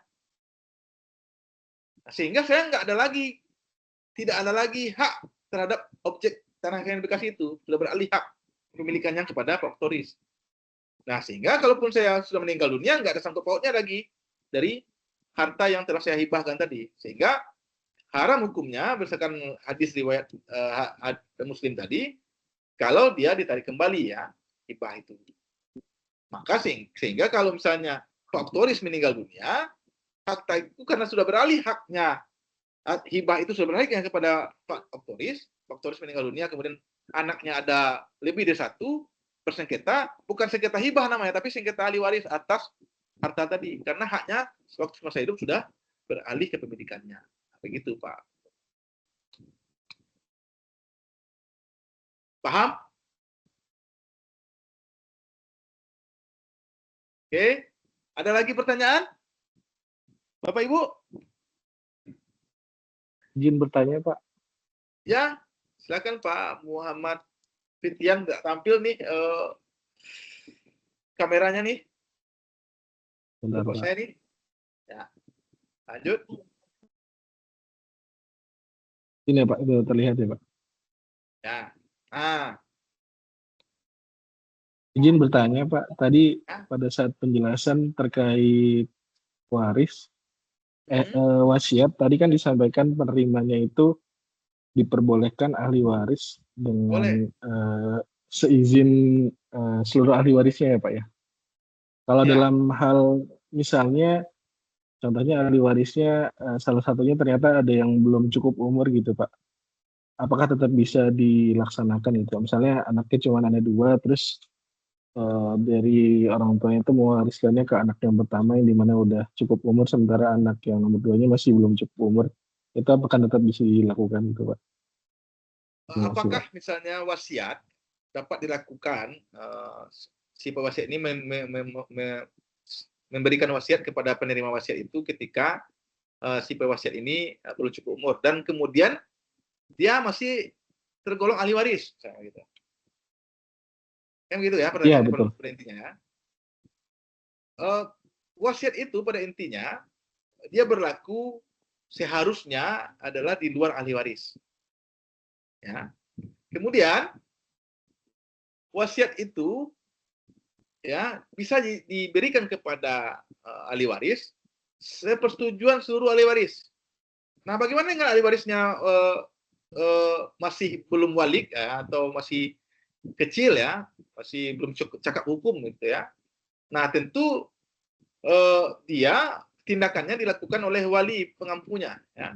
Nah, sehingga saya tidak ada lagi hak terhadap objek tanah yang di Bekasi itu, sudah beralih hak kepemilikannya kepada Pak Toris. Nah, sehingga kalaupun saya sudah meninggal dunia, nggak ada sangkut pautnya lagi dari harta yang telah saya hibahkan tadi. Sehingga haram hukumnya berdasarkan hadis riwayat Muslim tadi, kalau dia ditarik kembali ya, hibah itu. Maka sehingga kalau misalnya Pak Toris meninggal dunia, harta itu karena sudah beralih haknya, hibah itu sudah beralih kepada Pak Toris meninggal dunia, kemudian anaknya ada lebih dari satu, bersengketa, bukan sengketa hibah namanya, tapi sengketa ahli waris atas harta tadi, karena haknya waktu masa hidup sudah beralih ke kepemilikannya. Begitu, Pak. Paham? Oke. Ada lagi pertanyaan? Bapak Ibu? Izin bertanya, Pak. Ya, silakan Pak Muhammad Fitian, nggak tampil nih kameranya nih. Benar, Bapak Pak. saya nih. Ya. Lanjut. Ini ya, Pak, itu terlihat ya, Pak. Ya. Nah, Izin bertanya, Pak. Tadi Ya. pada saat penjelasan terkait waris, wasiat, tadi kan disampaikan penerimanya itu diperbolehkan ahli waris dengan seizin seluruh ahli warisnya ya, Pak ya. Kalau Ya. dalam hal misalnya, contohnya ahli warisnya salah satunya ternyata ada yang belum cukup umur gitu, Pak. Apakah tetap bisa dilaksanakan itu? Misalnya anaknya cuma ada 2, terus dari orang tuanya itu mewariskannya ke anak yang pertama yang dimana udah cukup umur, sementara anak yang nomor 2-nya masih belum cukup umur. Itu apakah tetap bisa dilakukan itu, Pak? Apakah misalnya wasiat dapat dilakukan, si pewasiat ini memberikan wasiat kepada penerima wasiat itu ketika si pewasiat ini belum cukup umur dan kemudian dia masih tergolong ahli waris, gitu. Kan gitu ya pada intinya ya. Wasiat itu pada intinya dia berlaku seharusnya adalah di luar ahli waris. Ya. Kemudian wasiat itu ya bisa diberikan kepada ahli waris sepersetujuan seluruh ahli waris. Nah, bagaimana dengan ahli warisnya masih belum walik ya, atau masih kecil ya, masih belum cakap hukum gitu ya. Nah, tentu dia tindakannya dilakukan oleh wali pengampunya ya.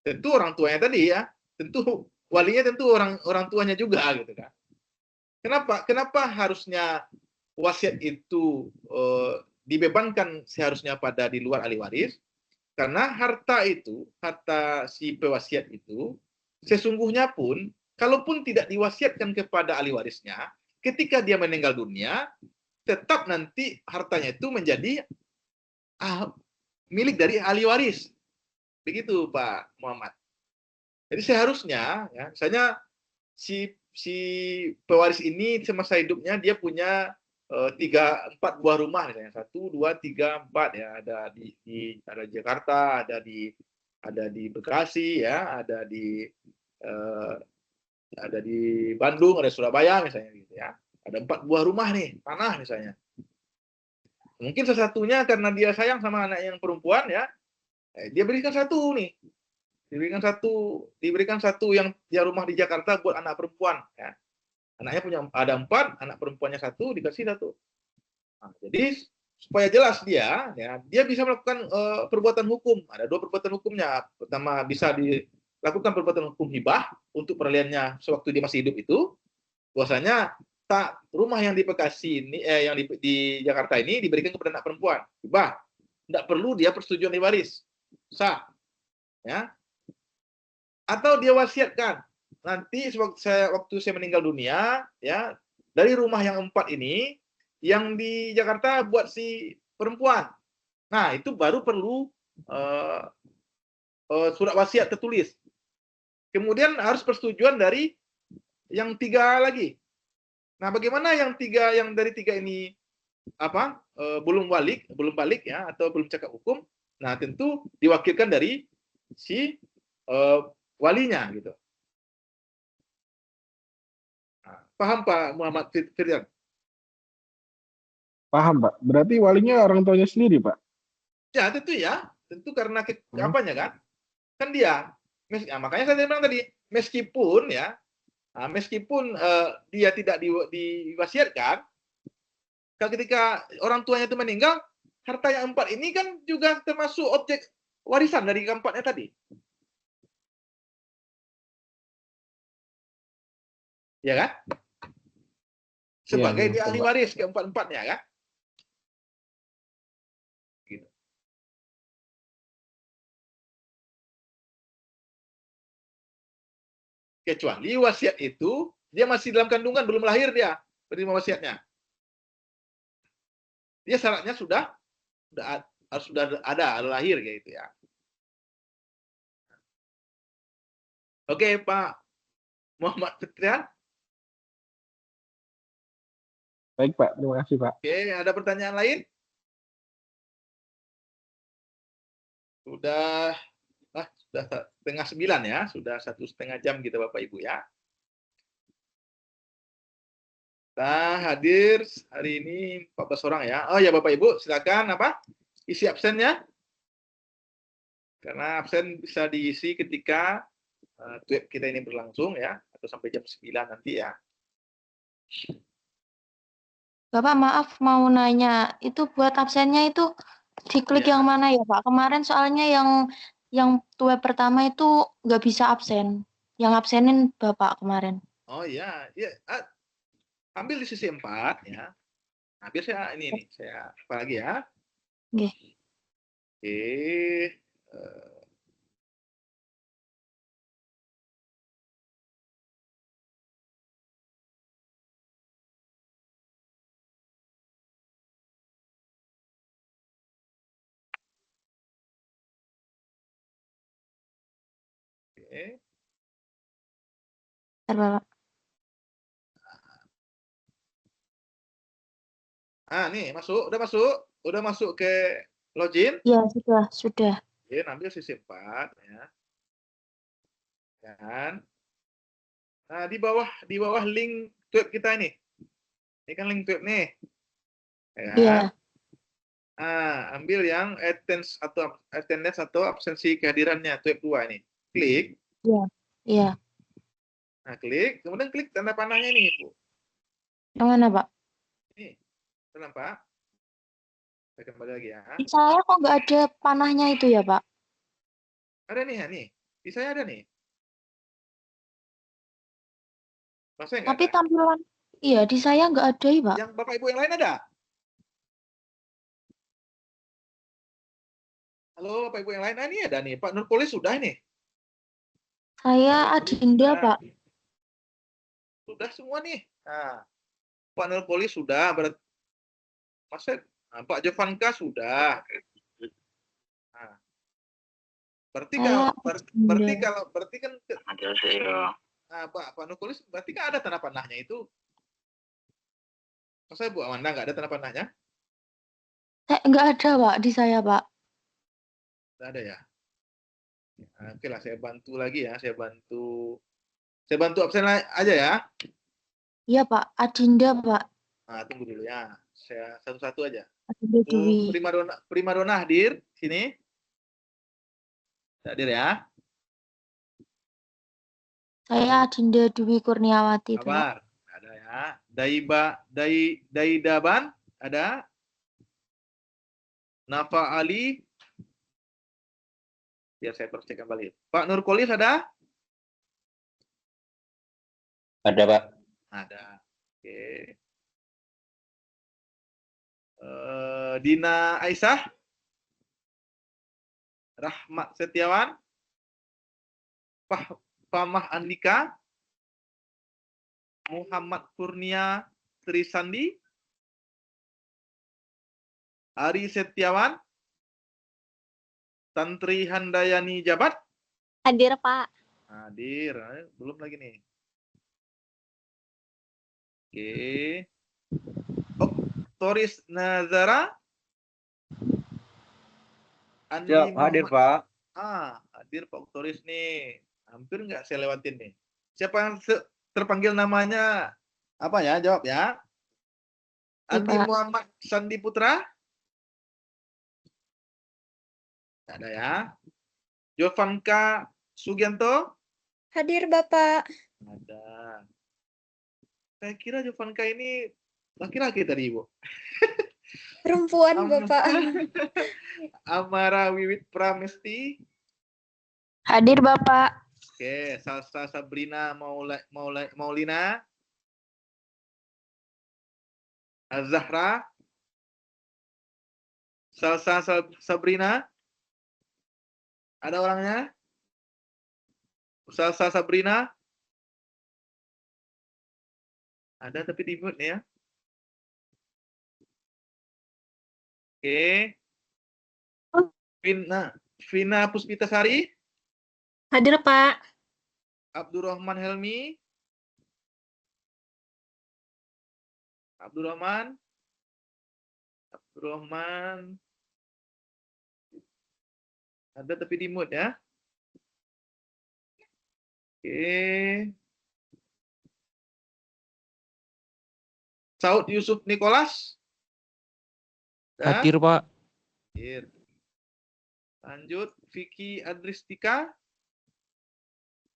Tentu orang tuanya tadi ya, tentu walinya tentu orang tuanya juga gitu kan. Kenapa harusnya wasiat itu dibebankan seharusnya pada di luar ahli waris? Karena harta si pewasiat itu sesungguhnya pun kalaupun tidak diwasiatkan kepada ahli warisnya, ketika dia meninggal dunia, tetap nanti hartanya itu menjadi milik dari ahli waris. Begitu Pak Muhammad. Jadi seharusnya, ya, misalnya si pewaris ini semasa hidupnya dia punya 3-4 buah rumah misalnya, 1, 2, 3, 4 ya, ada di Jakarta, ada di Bekasi ya, ada di Bandung, ada Surabaya misalnya gitu ya. Ada 4 buah rumah nih, tanah misalnya. Mungkin salah satunya karena dia sayang sama anak yang perempuan ya, dia berikan satu nih. Diberikan satu yang dia rumah di Jakarta buat anak perempuan ya. Anaknya ada 4, anak perempuannya 1, dikasih 1. Nah, jadi supaya jelas dia bisa melakukan perbuatan hukum. Ada 2 perbuatan hukumnya. Pertama bisa lakukan perbuatan hukum hibah untuk peralihannya sewaktu dia masih hidup itu, bahwasanya rumah yang di Bekasi ini, yang di Jakarta ini diberikan kepada anak perempuan, hibah, tidak perlu dia persetujuan ahli waris, sah, ya. Atau dia wasiatkan, nanti waktu saya meninggal dunia, ya, dari rumah yang 4 ini, yang di Jakarta buat si perempuan. Nah, itu baru perlu surat wasiat tertulis. Kemudian harus persetujuan dari yang 3 lagi. Nah, bagaimana yang dari 3 ini belum balik ya, atau belum cakap hukum? Nah, tentu diwakilkan dari si walinya gitu. Nah, paham Pak Muhammad Firdan? Paham, Pak. Berarti walinya orang tuanya sendiri, Pak? Ya, tentu karena apanya kan? Kan dia. Makanya saya bilang tadi, meskipun dia tidak diwasiatkan, ketika orang tuanya itu meninggal, harta yang 4 ini kan juga termasuk objek warisan dari keempatnya tadi. Ya kan? Sebagai dia ahli waris keempat-empatnya kan? Gitu. Kecuali wasiat itu dia masih dalam kandungan, belum lahir dia penerima wasiatnya. Dia syaratnya harus sudah ada lahir kayak gitu ya. Oke, Pak Muhammad Fitrian. Baik, Pak. Terima kasih, Pak. Oke, ada pertanyaan lain? Sudah 8:30 ya, sudah 1,5 jam gitu Bapak Ibu ya. Nah, hadir hari ini 14 orang ya. Oh ya Bapak Ibu, silakan isi absennya. Karena absen bisa diisi ketika web kita ini berlangsung ya, atau sampai jam 9 nanti ya. Bapak maaf mau nanya, itu buat absennya itu diklik yang mana ya Pak? Kemarin soalnya yang web pertama itu nggak bisa absen. Yang absenin Bapak kemarin. Oh iya, ambil di sisi 4 ya. Nah, biar saya saya apa lagi ya? Oke. Oke. Oke. Bapak. Nih udah masuk ke login. Ya sudah. Oke, ambil sisi 4 ya. Dan nah, di bawah link tweet kita ini. Ini kan link tweet nih. Ya. Iya. Nah, ambil yang attendance atau absensi kehadirannya tweet 2 ini. Klik. Iya. Nah, klik, kemudian klik tanda panahnya ini, Bu. Yang mana, Pak? Ini. Nampak? Saya kembali lagi ya. Di saya kok nggak ada panahnya itu ya, Pak? Ada nih ya, nih. Di saya ada nih. Tapi tampilan, iya di saya nggak ada ya, Pak. Yang Bapak Ibu yang lain ada? Halo, Bapak Ibu yang lain, ini ada nih. Pak Nurpolis sudah nih. Saya Adinda, Pak. Sudah semua nih. Nah, Pak Nurpolis sudah. Pak Jovanka sudah. Nah, berarti kan Pak Nurpolis berarti kan ada tanda panahnya itu. Masa Bu Amanda nggak ada tanda panahnya? Nggak ada, Pak, di saya, Pak. Nggak ada ya? Oke lah, saya bantu lagi ya. Saya bantu absen aja ya. Iya, Pak. Adinda, Pak. Nah, tunggu dulu ya. Saya satu-satu aja. Adinda Dwi. Primadona hadir sini. Hadir ya. Saya Adinda Dwi Kurniawati. Kabar. Ada ya. Daidaban ada. Nafa Ali. Biar saya cek kembali. Pak Nurkolis ada? Ada, Pak. Ada. Oke. Dina Aisyah? Rahmat Setiawan? Pamah Andika? Muhammad Kurnia Trisandi? Ari Setiawan? Tantri Handayani Jabat? Hadir, Pak. Hadir. Belum lagi nih. Oke. Oktoris Nazara? Andi Siap, hadir, Muhammad. Pak. Hadir Pak Oktoris nih. Hampir nggak saya lewatin nih. Siapa yang terpanggil namanya? Apa ya? Jawab ya. Andi Pak. Muhammad Sandi Putra? Nggak ada ya. Jovanka Sugianto? Hadir, Bapak. Ada. Saya kira Jovanka ini laki-laki tadi, Ibu. Perempuan, Bapak. Amara Wiwit Pramesti? Hadir Bapak. Oke, Salsa Sabrina Maulina? Azahra? Salsa Sabrina? Ada orangnya? Salsa Sabrina? Ada tapi di mute ya. Oke. Vina Puspitasari? Hadir, Pak. Abdurrahman Helmi? Abdurrahman? Ada tapi di mute ya. Oke. Saud Yusuf Nicholas? Hadir, Pak. Hadir. Lanjut, Vicky Adristika?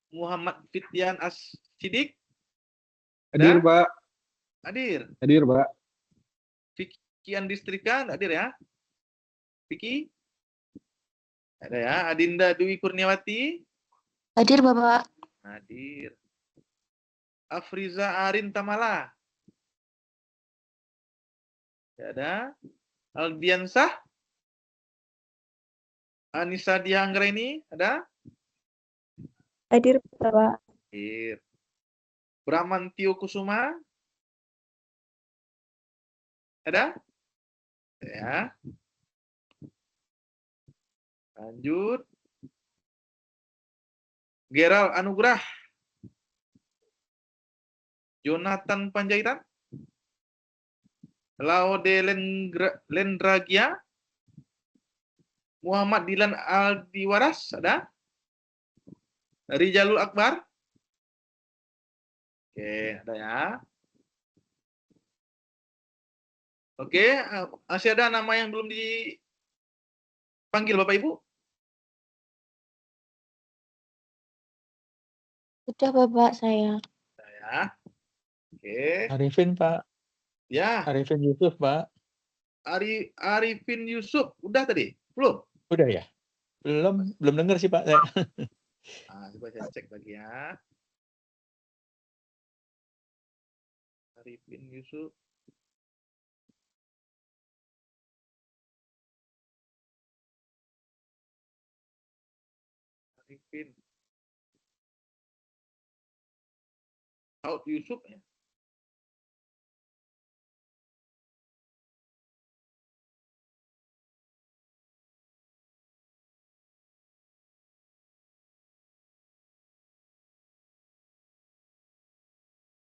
Muhammad Fityan As-Sidik? Hadir, Pak. Hadir. Hadir, Pak. Vicky Andistrika, hadir ya? Vicky? Ada ya. Adinda Dwi Kurniawati? Hadir Bapak. Hadir. Afriza Arin Tamala? Ada. Aldiansah? Anissa Dianggraini? Ada? Hadir, Bapak. Hadir. Bramantio Kusuma? Ada? Ya. Lanjut. Geral Anugrah? Jonathan Panjaitan? Laude Lendragia? Muhammad Dilan Aldiwaras? Ada? Rijalul Akbar? Oke, ada ya. Oke, masih ada nama yang belum dipanggil Bapak Ibu? Sudah Bapak saya. Ya. Oke. Arifin, Pak. Ya, Arifin Yusuf, Pak. Arifin Yusuf, udah tadi? Belum? Udah ya? Belum dengar sih, Pak. Coba saya cek lagi ya. Arifin Yusuf. Arifin. Saud Yusuf ya.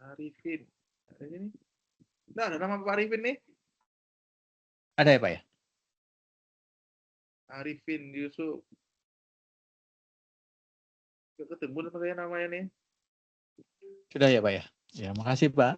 Arifin. Ada sini. Nah, ada nama Pak Arifin nih. Ada ya, Pak ya? Arifin Yusuf. Ketemu sama saya namanya nih. Sudah ya, Pak ya? Ya, makasih, Pak.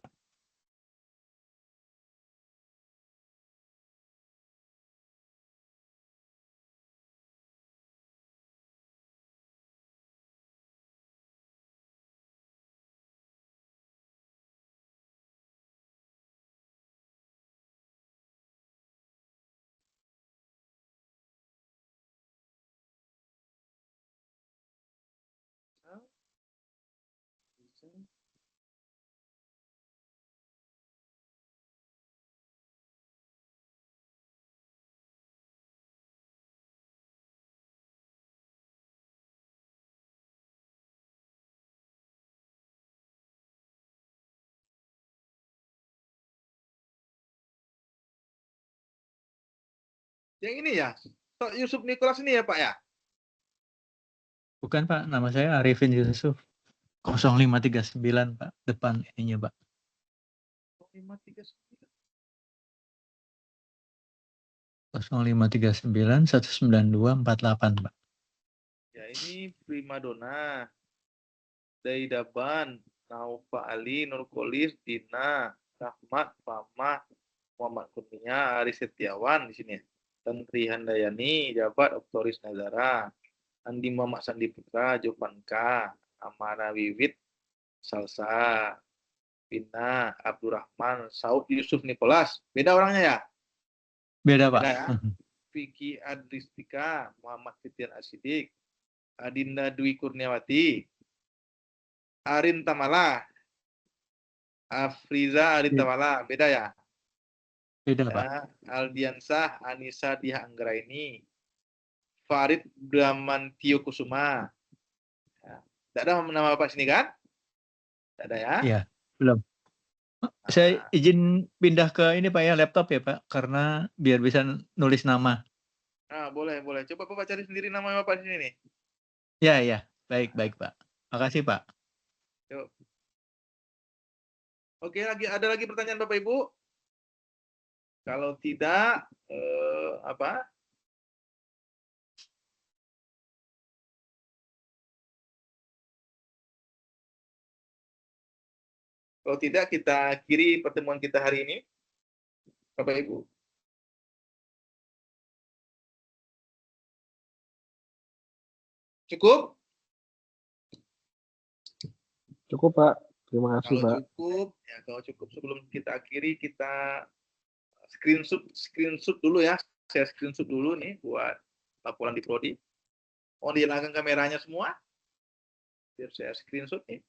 Yang ini ya, Pak Yusuf Nikolas ini ya Pak ya? Bukan Pak, nama saya Arifin Yusuf. 0539 Pak, depan ininya Pak. 0539 192 48 Pak. Ya ini primadona, Daidaban, Naufa Ali, Nurkolis, Dina, Rahmat, Fama, Muhammad Kurnia, Ari Setiawan di sini. Tentri Handayani, Jabat, Oktoris Nazara, Andi Muhammad Sandi Putra, Jopanka, Amara Wiwit, Salsa, Bina, Abdurrahman, Saud Yusuf Nikolas. Beda orangnya ya? Beda Pak. Beda ya? Vicky Adristika, Muhammad Fitian Asidik, Adinda Dwi Kurniawati, Arin Tamala, Afriza Arin Tamala. Beda ya? Beda Pak. Ya, Aldiansah Anissa Diha Anggraini, Farid Bramantio Kusuma. Ya. Tidak ada nama Bapak sini kan? Tidak ada ya? Iya, belum. Saya izin pindah ke ini Pak ya, laptop ya Pak, karena biar bisa nulis nama. Nah, boleh, boleh. Coba Bapak cari sendiri nama Bapak di sini nih. Ya, baik Pak. Makasih Pak. Yuk. Oke, ada lagi pertanyaan Bapak Ibu? Kalau tidak, apa? Kalau tidak, kita akhiri pertemuan kita hari ini, Bapak Ibu. Cukup? Cukup Pak. Terima kasih Pak. Kalau cukup sebelum kita akhiri, kita screenshot dulu ya. Saya screenshot dulu nih buat laporan di Prodi. Mau dihilangkan kameranya semua? Biar saya screenshot nih.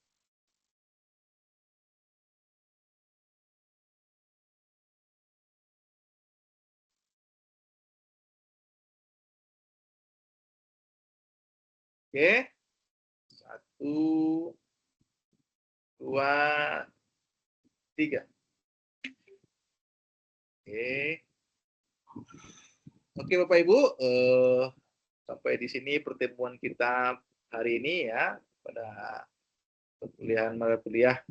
Oke. 1, 2, 3. Oke Bapak Ibu, sampai di sini pertemuan kita hari ini ya pada perkuliahan mata kuliah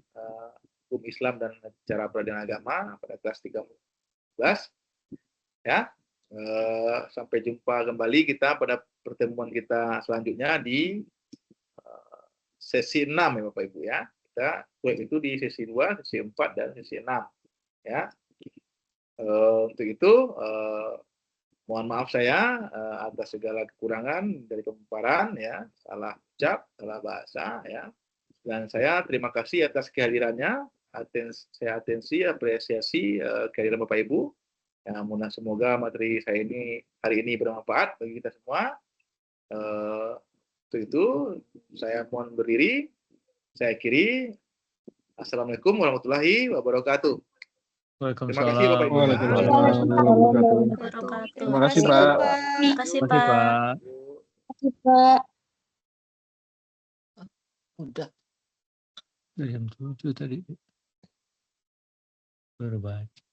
hukum Islam dan cara peradilan agama pada kelas 13 ya. Sampai jumpa kembali kita pada pertemuan kita selanjutnya di sesi 6 ya Bapak Ibu ya. Kita itu di sesi 2, sesi 4 dan sesi 6 ya. Untuk itu mohon maaf saya atas segala kekurangan dari pemaparan ya, salah ucap, salah bahasa ya. Dan saya terima kasih atas kehadirannya, saya apresiasi kehadiran Bapak Ibu. Ya, semoga materi saya ini hari ini bermanfaat bagi kita semua. Untuk itu saya mohon berdiri, saya akhiri. Assalamualaikum warahmatullahi wabarakatuh. Terima kasih Bapak Ibu. Terima kasih Pak. Terima kasih Terima kasih Pak. Pak. Udah. Jam 7 tadi. Baru baca.